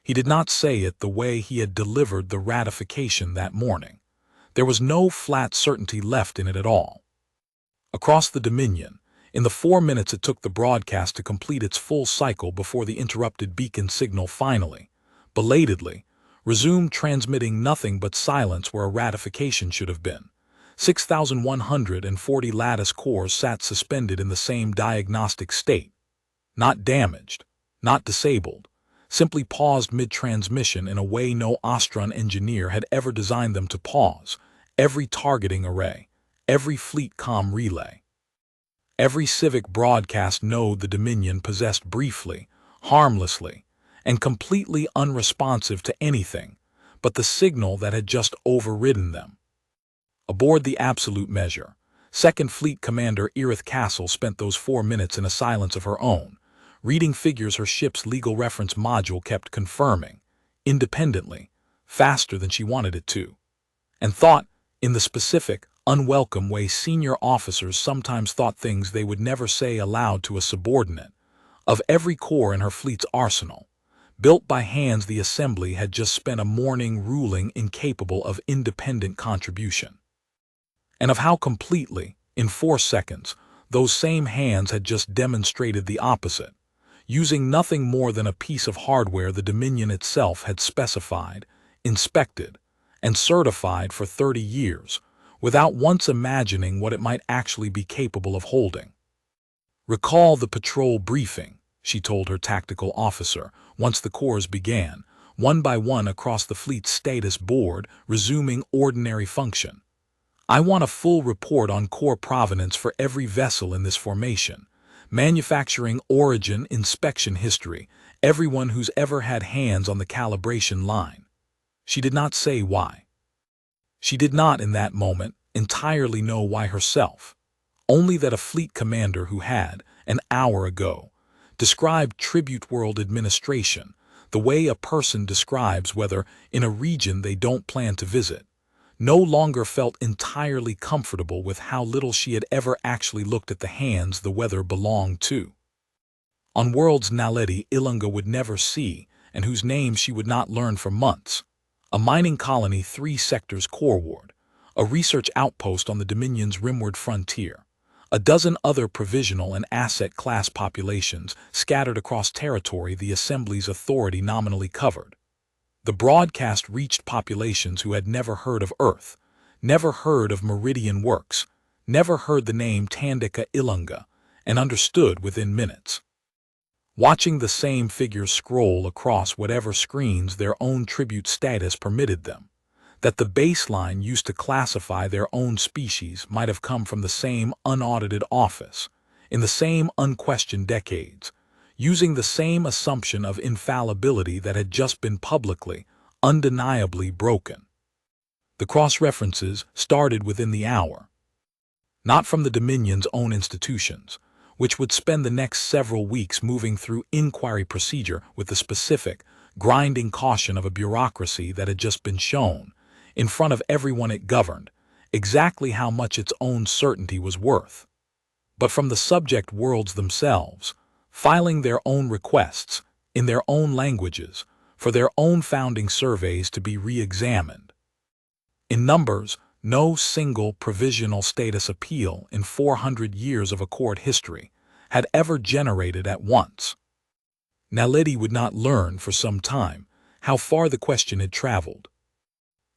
He did not say it the way he had delivered the ratification that morning. There was no flat certainty left in it at all. Across the Dominion, in the 4 minutes it took the broadcast to complete its full cycle before the interrupted beacon signal finally, belatedly, resumed transmitting nothing but silence where a ratification should have been, 6,140 lattice cores sat suspended in the same diagnostic state, not damaged, not disabled, simply paused mid-transmission in a way no Ostron engineer had ever designed them to pause, every targeting array, every fleet comm relay. Every civic broadcast node the Dominion possessed briefly, harmlessly, and completely unresponsive to anything but the signal that had just overridden them. Aboard the Absolute Measure, Second Fleet Commander Erith Castle spent those 4 minutes in a silence of her own, reading figures her ship's legal reference module kept confirming, independently, faster than she wanted it to, and thought, in the specific, unwelcome way senior officers sometimes thought things they would never say aloud to a subordinate, of every core in her fleet's arsenal, built by hands the Assembly had just spent a morning ruling incapable of independent contribution. And of how completely, in 4 seconds, those same hands had just demonstrated the opposite, using nothing more than a piece of hardware the Dominion itself had specified, inspected, and certified for 30 years, without once imagining what it might actually be capable of holding. "Recall the patrol briefing," she told her tactical officer, once the cores began, one by one across the fleet's status board, resuming ordinary function. "I want a full report on core provenance for every vessel in this formation, manufacturing origin, inspection history, everyone who's ever had hands on the calibration line." She did not say why. She did not, in that moment, entirely know why herself, only that a fleet commander who had, an hour ago, described Tribute World administration the way a person describes weather in a region they don't plan to visit, no longer felt entirely comfortable with how little she had ever actually looked at the hands the weather belonged to. On worlds Naledi Ilunga would never see, and whose name she would not learn for months, a mining colony 3 sectors coreward, a research outpost on the Dominion's rimward frontier, a dozen other provisional and asset class populations scattered across territory the Assembly's authority nominally covered. The broadcast reached populations who had never heard of Earth, never heard of Meridian Works, never heard the name Tandika Ilunga, and understood within minutes. Watching the same figures scroll across whatever screens their own tribute status permitted them, that the baseline used to classify their own species might have come from the same unaudited office, in the same unquestioned decades, using the same assumption of infallibility that had just been publicly, undeniably broken. The cross-references started within the hour, not from the Dominion's own institutions, which would spend the next several weeks moving through inquiry procedure with the specific, grinding caution of a bureaucracy that had just been shown, in front of everyone it governed, exactly how much its own certainty was worth, but from the subject worlds themselves, filing their own requests, in their own languages, for their own founding surveys to be re-examined. In numbers, no single provisional status appeal in 400 years of Accord history had ever generated at once. Naledi would not learn for some time how far the question had traveled.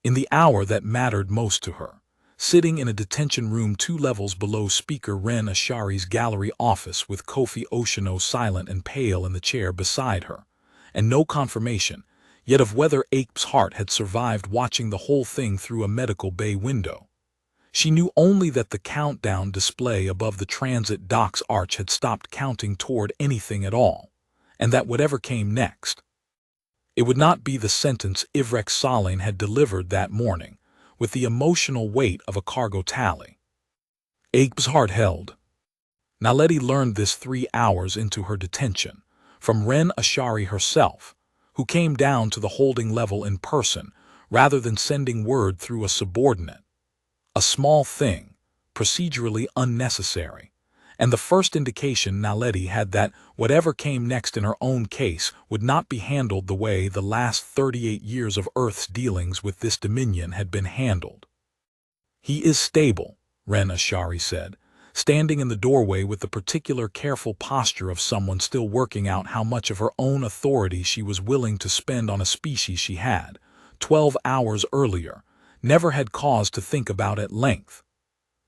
In the hour that mattered most to her, sitting in a detention room 2 levels below Speaker Ren Ashari's gallery office with Kofi Oshino silent and pale in the chair beside her, and no confirmation, yet of whether Ape's heart had survived watching the whole thing through a medical bay window. She knew only that the countdown display above the transit dock's arch had stopped counting toward anything at all, and that whatever came next, it would not be the sentence Ivrek Salin had delivered that morning, with the emotional weight of a cargo tally. Ape's heart held. Naledi learned this 3 hours into her detention, from Ren Ashari herself, who came down to the holding level in person rather than sending word through a subordinate. A small thing, procedurally unnecessary, and the first indication Naledi had that whatever came next in her own case would not be handled the way the last 38 years of Earth's dealings with this dominion had been handled. "He is stable," Ren Ashari said, standing in the doorway with the particular careful posture of someone still working out how much of her own authority she was willing to spend on a species she had, 12 hours earlier, never had cause to think about at length.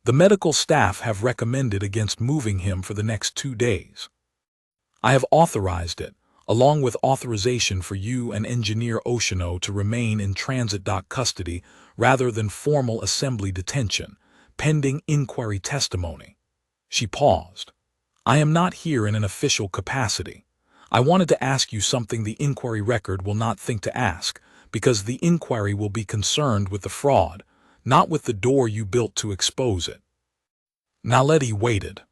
"The medical staff have recommended against moving him for the next 2 days. I have authorized it, along with authorization for you and Engineer Oshino to remain in transit dock custody rather than formal assembly detention, pending inquiry testimony." She paused. "I am not here in an official capacity. I wanted to ask you something the inquiry record will not think to ask, because the inquiry will be concerned with the fraud, not with the door you built to expose it." Naledi waited.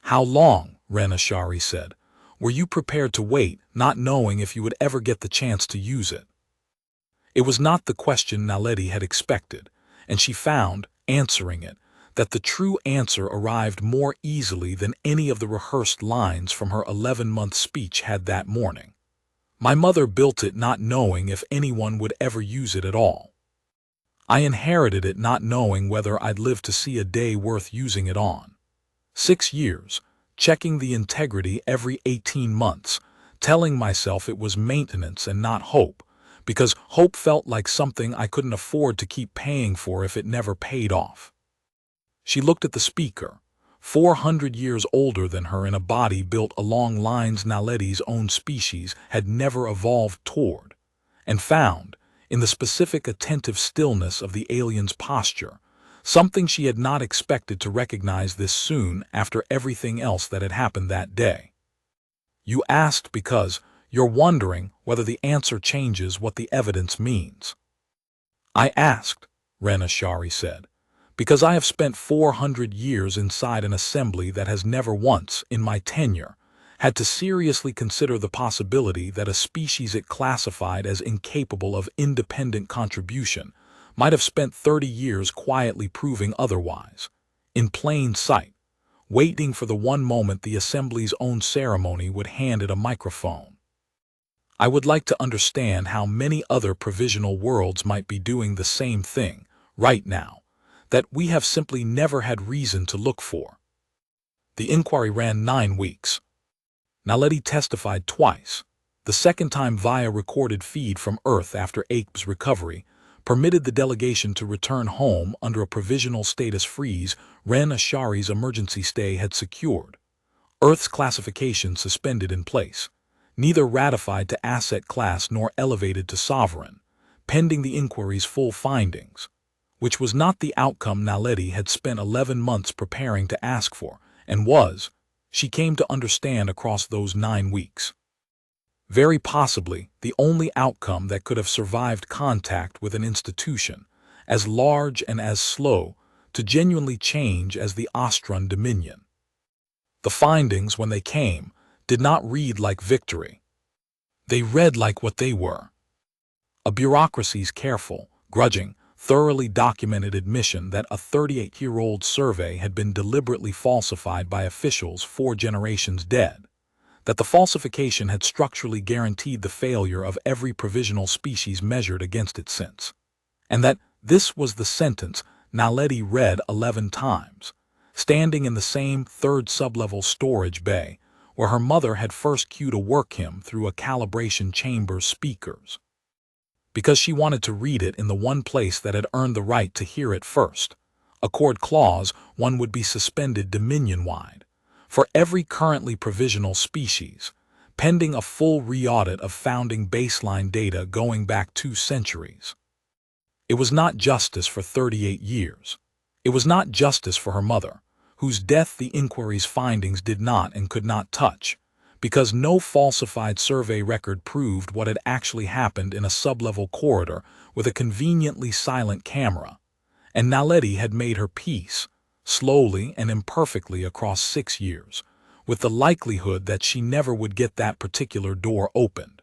"How long?" Ren Ashari said. "Were you prepared to wait, not knowing if you would ever get the chance to use it?" It was not the question Naledi had expected, and she found, answering it, that the true answer arrived more easily than any of the rehearsed lines from her 11-month speech had that morning. "My mother built it not knowing if anyone would ever use it at all. I inherited it not knowing whether I'd live to see a day worth using it on. 6 years, checking the integrity every 18 months, telling myself it was maintenance and not hope, because hope felt like something I couldn't afford to keep paying for if it never paid off." She looked at the speaker, 400 years older than her in a body built along lines Naledi's own species had never evolved toward, and found, in the specific attentive stillness of the alien's posture, something she had not expected to recognize this soon after everything else that had happened that day. "You asked because you're wondering whether the answer changes what the evidence means." "I asked," Ren Ashari said, "because I have spent 400 years inside an assembly that has never once, in my tenure, had to seriously consider the possibility that a species it classified as incapable of independent contribution might have spent 30 years quietly proving otherwise, in plain sight, waiting for the one moment the assembly's own ceremony would hand it a microphone. I would like to understand how many other provisional worlds might be doing the same thing, right now, that we have simply never had reason to look for." The inquiry ran 9 weeks. Naledi testified twice, the second time via recorded feed from Earth after Ake's recovery, permitted the delegation to return home under a provisional status freeze Ren Ashari's emergency stay had secured. Earth's classification suspended in place, neither ratified to asset class nor elevated to sovereign, pending the inquiry's full findings, which was not the outcome Naledi had spent 11 months preparing to ask for, and was, she came to understand across those 9 weeks, very possibly the only outcome that could have survived contact with an institution as large and as slow to genuinely change as the Ostron Dominion. The findings, when they came, did not read like victory. They read like what they were: a bureaucracy's careful, grudging, thoroughly documented admission that a 38-year-old survey had been deliberately falsified by officials 4 generations dead, that the falsification had structurally guaranteed the failure of every provisional species measured against it since, and that this was the sentence Naledi read 11 times, standing in the same 3rd sublevel storage bay where her mother had first cued a work hymn through a calibration chamber's speakers, because she wanted to read it in the one place that had earned the right to hear it first. Accord clause 1 would be suspended dominion-wide for every currently provisional species, pending a full re-audit of founding baseline data going back 2 centuries. It was not justice for 38 years. It was not justice for her mother, whose death the inquiry's findings did not and could not touch, because no falsified survey record proved what had actually happened in a sublevel corridor with a conveniently silent camera, and Naledi had made her peace, slowly and imperfectly across 6 years, with the likelihood that she never would get that particular door opened.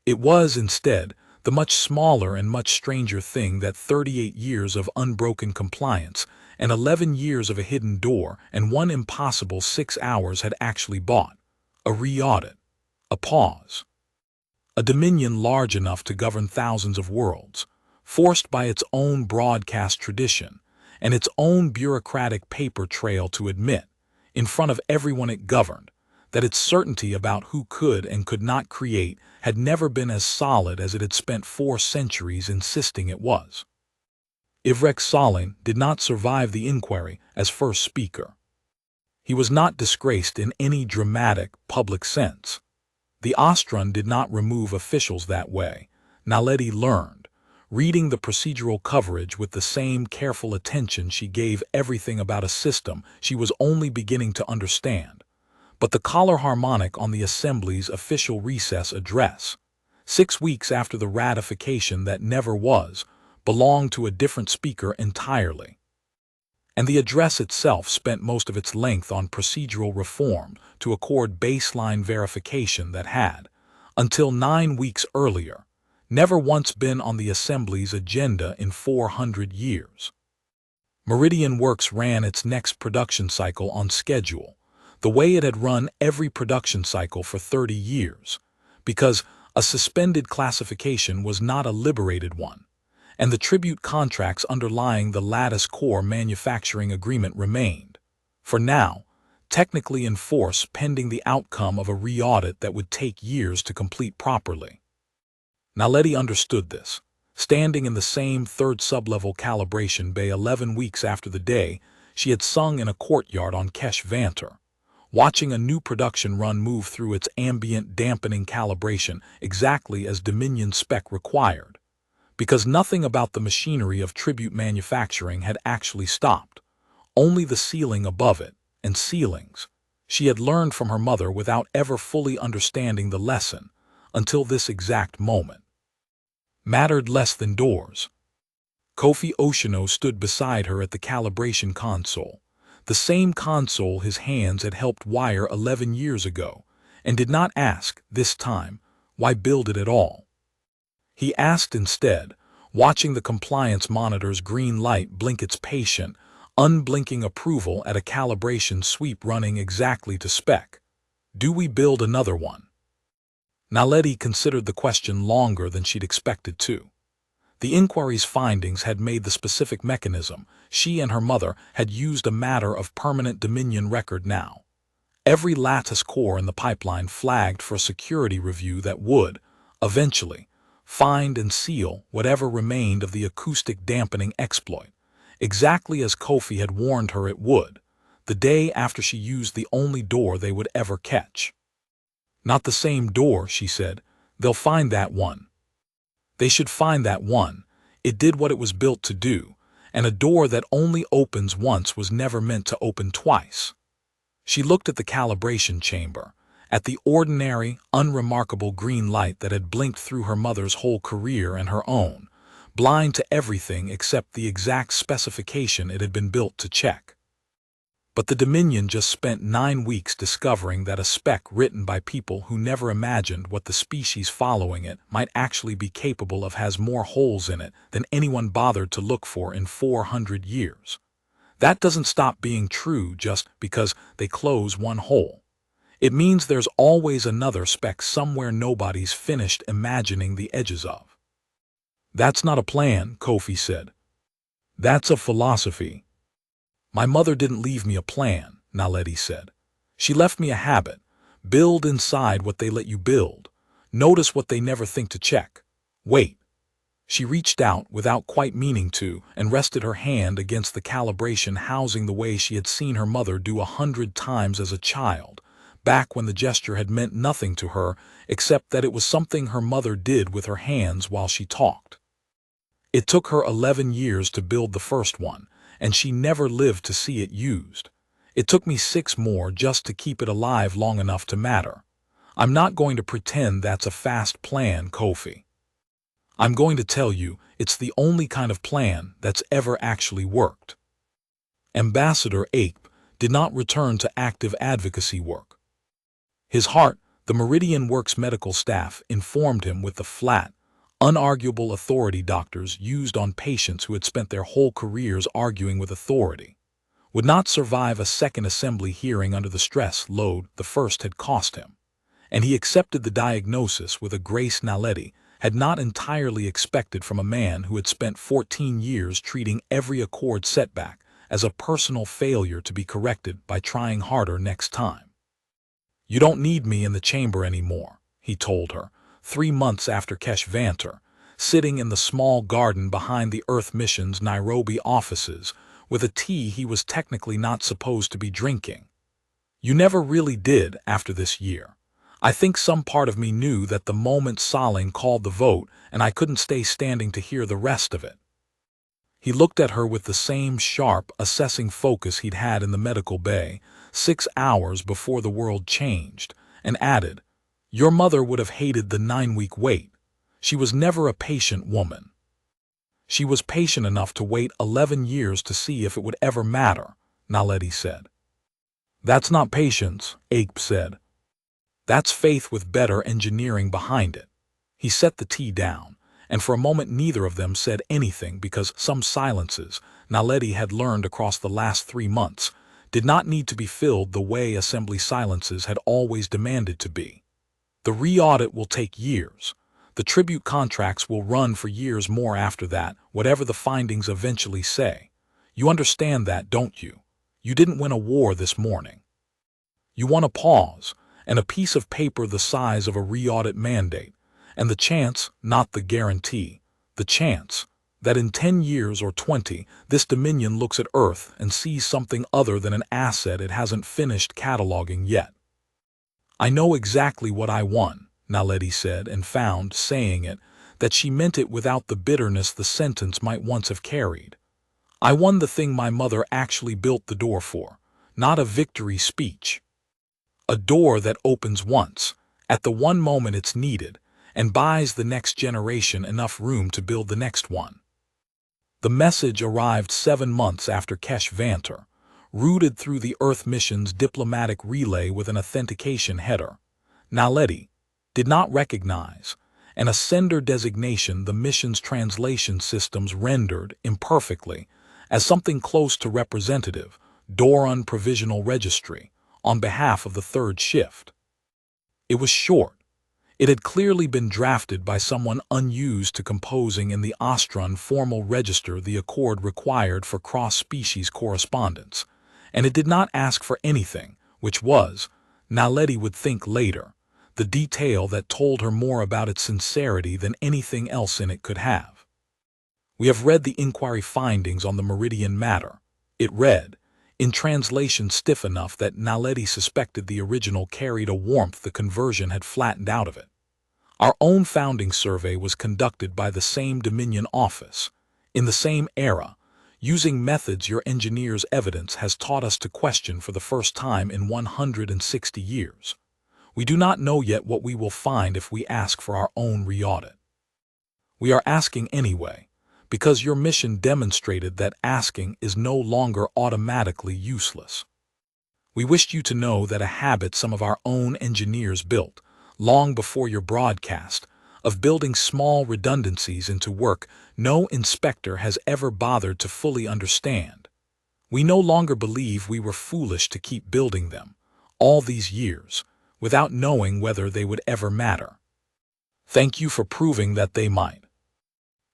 It was, instead, the much smaller and much stranger thing that 38 years of unbroken compliance and 11 years of a hidden door and one impossible 6 hours had actually bought: a re-audit, a pause. A dominion large enough to govern thousands of worlds, forced by its own broadcast tradition and its own bureaucratic paper trail to admit, in front of everyone it governed, that its certainty about who could and could not create had never been as solid as it had spent 4 centuries insisting it was. Ivrex Salin did not survive the inquiry as first speaker. He was not disgraced in any dramatic, public sense. The Ostron did not remove officials that way, Naledi learned, reading the procedural coverage with the same careful attention she gave everything about a system she was only beginning to understand. But the collar harmonic on the Assembly's official recess address, 6 weeks after the ratification that never was, belonged to a different speaker entirely. And the address itself spent most of its length on procedural reform to accord baseline verification that had, until 9 weeks earlier, never once been on the Assembly's agenda in 400 years. Meridian Works ran its next production cycle on schedule, the way it had run every production cycle for 30 years, because a suspended classification was not a liberated one, and the tribute contracts underlying the lattice core manufacturing agreement remained, for now, technically in force pending the outcome of a re-audit that would take years to complete properly. Naledi understood this, standing in the same third sublevel calibration bay 11 weeks after the day she had sung in a courtyard on Kesh Vanter, watching a new production run move through its ambient dampening calibration exactly as Dominion spec required, because nothing about the machinery of tribute manufacturing had actually stopped, only the ceiling above it, and ceilings. She had learned from her mother without ever fully understanding the lesson, until this exact moment. Mattered less than doors. Kofi Oshino stood beside her at the calibration console, the same console his hands had helped wire 11 years ago, and did not ask, this time, why build it at all. He asked instead, watching the compliance monitor's green light blink its patient, unblinking approval at a calibration sweep running exactly to spec. Do we build another one? Naledi considered the question longer than she'd expected to. The inquiry's findings had made the specific mechanism she and her mother had used a matter of permanent Dominion record now. Every lattice core in the pipeline flagged for a security review that would, eventually, find and seal whatever remained of the acoustic dampening exploit, exactly as Kofi had warned her it would, the day after she used the only door they would ever catch. Not the same door, she said. They'll find that one. They should find that one. It did what it was built to do, and a door that only opens once was never meant to open twice. She looked at the calibration chamber, at the ordinary, unremarkable green light that had blinked through her mother's whole career and her own, blind to everything except the exact specification it had been built to check. But the Dominion just spent 9 weeks discovering that a spec written by people who never imagined what the species following it might actually be capable of has more holes in it than anyone bothered to look for in 400 years. That doesn't stop being true just because they close one hole. It means there's always another spec somewhere nobody's finished imagining the edges of. That's not a plan, Kofi said. That's a philosophy. My mother didn't leave me a plan, Naledi said. She left me a habit. Build inside what they let you build. Notice what they never think to check. Wait. She reached out without quite meaning to and rested her hand against the calibration housing the way she had seen her mother do 100 times as a child, back when the gesture had meant nothing to her except that it was something her mother did with her hands while she talked. It took her 11 years to build the first one, and she never lived to see it used. It took me 6 more just to keep it alive long enough to matter. I'm not going to pretend that's a fast plan, Kofi. I'm going to tell you it's the only kind of plan that's ever actually worked. Ambassador Ape did not return to active advocacy work. His heart, the Meridian Works medical staff, informed him with the flat, unarguable authority doctors used on patients who had spent their whole careers arguing with authority, would not survive a second assembly hearing under the stress load the first had cost him, and he accepted the diagnosis with a grace Naledi had not entirely expected from a man who had spent 14 years treating every accord setback as a personal failure to be corrected by trying harder next time. "You don't need me in the chamber anymore," he told her, 3 months after HFY, sitting in the small garden behind the Earth Mission's Nairobi offices with a tea he was technically not supposed to be drinking. "You never really did after this year. I think some part of me knew that the moment Saling called the vote and I couldn't stay standing to hear the rest of it." He looked at her with the same sharp, assessing focus he'd had in the medical bay 6 hours before the world changed, and added, "Your mother would have hated the 9-week wait. She was never a patient woman. She was patient enough to wait 11 years to see if it would ever matter," Naledi said. "That's not patience," Ape said. "That's faith with better engineering behind it." He set the tea down, and for a moment neither of them said anything because some silences, Naledi had learned across the last 3 months, did not need to be filled the way assembly silences had always demanded to be. "The re-audit will take years. The tribute contracts will run for years more after that, whatever the findings eventually say. You understand that, don't you? You didn't win a war this morning. You won a pause, and a piece of paper the size of a re-audit mandate, and the chance, not the guarantee, the chance, that in 10 years or 20, this Dominion looks at Earth and sees something other than an asset it hasn't finished cataloging yet." "I know exactly what I won," Naledi said, and found, saying it, that she meant it without the bitterness the sentence might once have carried. "I won the thing my mother actually built the door for, not a victory speech. A door that opens once, at the one moment it's needed, and buys the next generation enough room to build the next one." The message arrived 7 months after HFY, routed through the Earth Mission's diplomatic relay with an authentication header. Naledi did not recognize, and a sender designation the mission's translation systems rendered, imperfectly, as something close to representative, Doron Provisional Registry, on behalf of the third shift. It was short. It had clearly been drafted by someone unused to composing in the Austrian formal register the accord required for cross-species correspondence, and it did not ask for anything, which was, Naledi would think later, the detail that told her more about its sincerity than anything else in it could have. "We have read the inquiry findings on the Meridian matter," it read, in translation stiff enough that Naledi suspected the original carried a warmth the conversion had flattened out of it. "Our own founding survey was conducted by the same Dominion office, in the same era, using methods your engineers' evidence has taught us to question for the first time in 160 years. We do not know yet what we will find if we ask for our own re-audit. We are asking anyway, because your mission demonstrated that asking is no longer automatically useless. We wished you to know that a habit some of our own engineers built, long before your broadcast, of building small redundancies into work no inspector has ever bothered to fully understand. We no longer believe we were foolish to keep building them, all these years, without knowing whether they would ever matter. Thank you for proving that they might."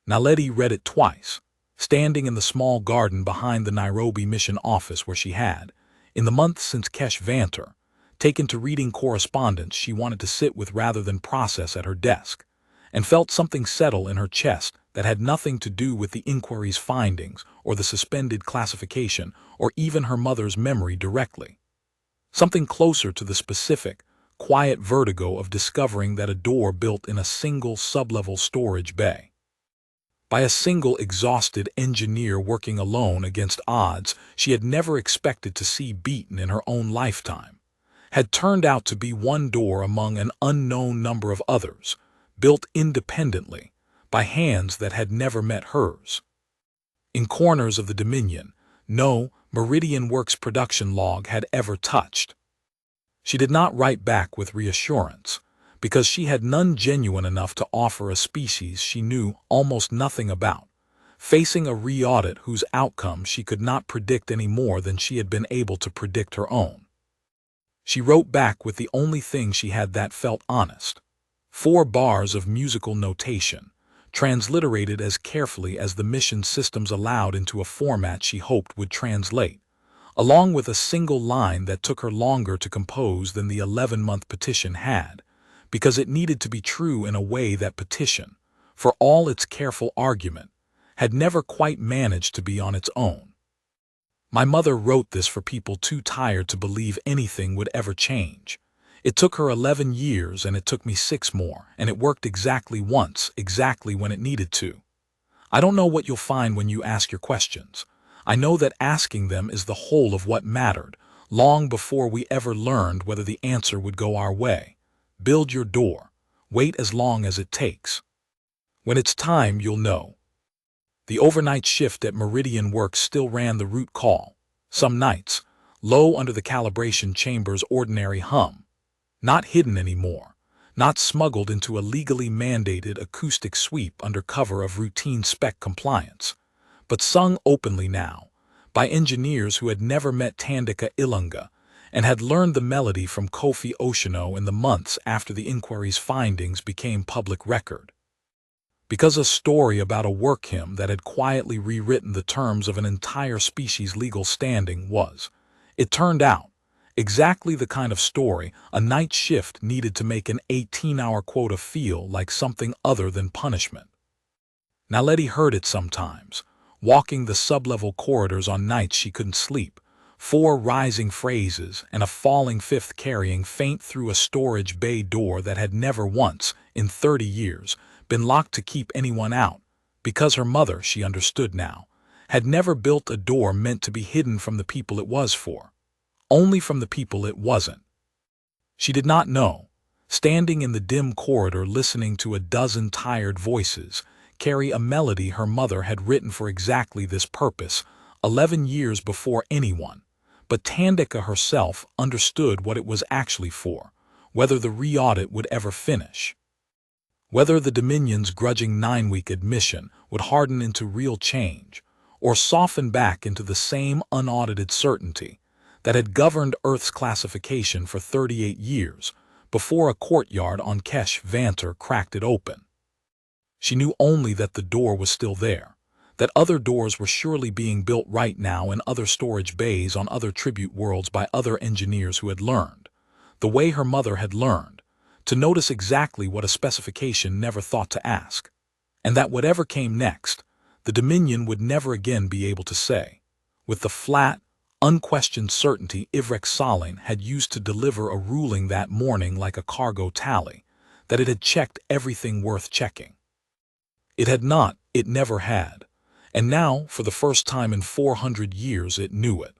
Naledi read it twice, standing in the small garden behind the Nairobi mission office where she had, in the months since HFY, taken to reading correspondence she wanted to sit with rather than process at her desk, and felt something settle in her chest that had nothing to do with the inquiry's findings or the suspended classification or even her mother's memory directly. Something closer to the specific, quiet vertigo of discovering that a door built in a single sub-level storage bay, by a single exhausted engineer working alone against odds she had never expected to see beaten in her own lifetime, had turned out to be one door among an unknown number of others, built independently, by hands that had never met hers. In corners of the Dominion, no, Meridian Works' production log had ever touched. She did not write back with reassurance, because she had none genuine enough to offer a species she knew almost nothing about, facing a re-audit whose outcome she could not predict any more than she had been able to predict her own. She wrote back with the only thing she had that felt honest: 4 bars of musical notation, transliterated as carefully as the mission systems allowed into a format she hoped would translate, along with a single line that took her longer to compose than the 11-month petition had, because it needed to be true in a way that petition, for all its careful argument, had never quite managed to be on its own. My mother wrote this for people too tired to believe anything would ever change. It took her 11 years and it took me 6 more, and it worked exactly once, exactly when it needed to. I don't know what you'll find when you ask your questions. I know that asking them is the whole of what mattered, long before we ever learned whether the answer would go our way. Build your door. Wait as long as it takes. When it's time, you'll know. The overnight shift at Meridian Works still ran the root call, some nights, low under the calibration chamber's ordinary hum. Not hidden anymore, not smuggled into a legally mandated acoustic sweep under cover of routine spec compliance, but sung openly now, by engineers who had never met Tandika Ilunga and had learned the melody from Kofi Oshino in the months after the inquiry's findings became public record. Because a story about a work hymn that had quietly rewritten the terms of an entire species' legal standing was, it turned out, exactly the kind of story a night shift needed to make an 18-hour quota feel like something other than punishment. Naledi heard it sometimes, walking the sublevel corridors on nights she couldn't sleep, 4 rising phrases and a falling 5th carrying faint through a storage bay door that had never once, in 30 years, been locked to keep anyone out, because her mother, she understood now, had never built a door meant to be hidden from the people it was for. Only from the people it wasn't. She did not know, standing in the dim corridor listening to a dozen tired voices carry a melody her mother had written for exactly this purpose, 11 years before anyone, but Tandika herself understood what it was actually for, whether the re-audit would ever finish. Whether the Dominion's grudging 9-week admission would harden into real change, or soften back into the same unaudited certainty that had governed Earth's classification for 38 years before a courtyard on Kesh Vanter cracked it open. She knew only that the door was still there, that other doors were surely being built right now in other storage bays on other tribute worlds by other engineers who had learned, the way her mother had learned, to notice exactly what a specification never thought to ask, and that whatever came next, the Dominion would never again be able to say, with the flat, unquestioned certainty Ivrek Salin had used to deliver a ruling that morning like a cargo tally, that it had checked everything worth checking. It had not, it never had, and now, for the first time in 400 years, it knew it.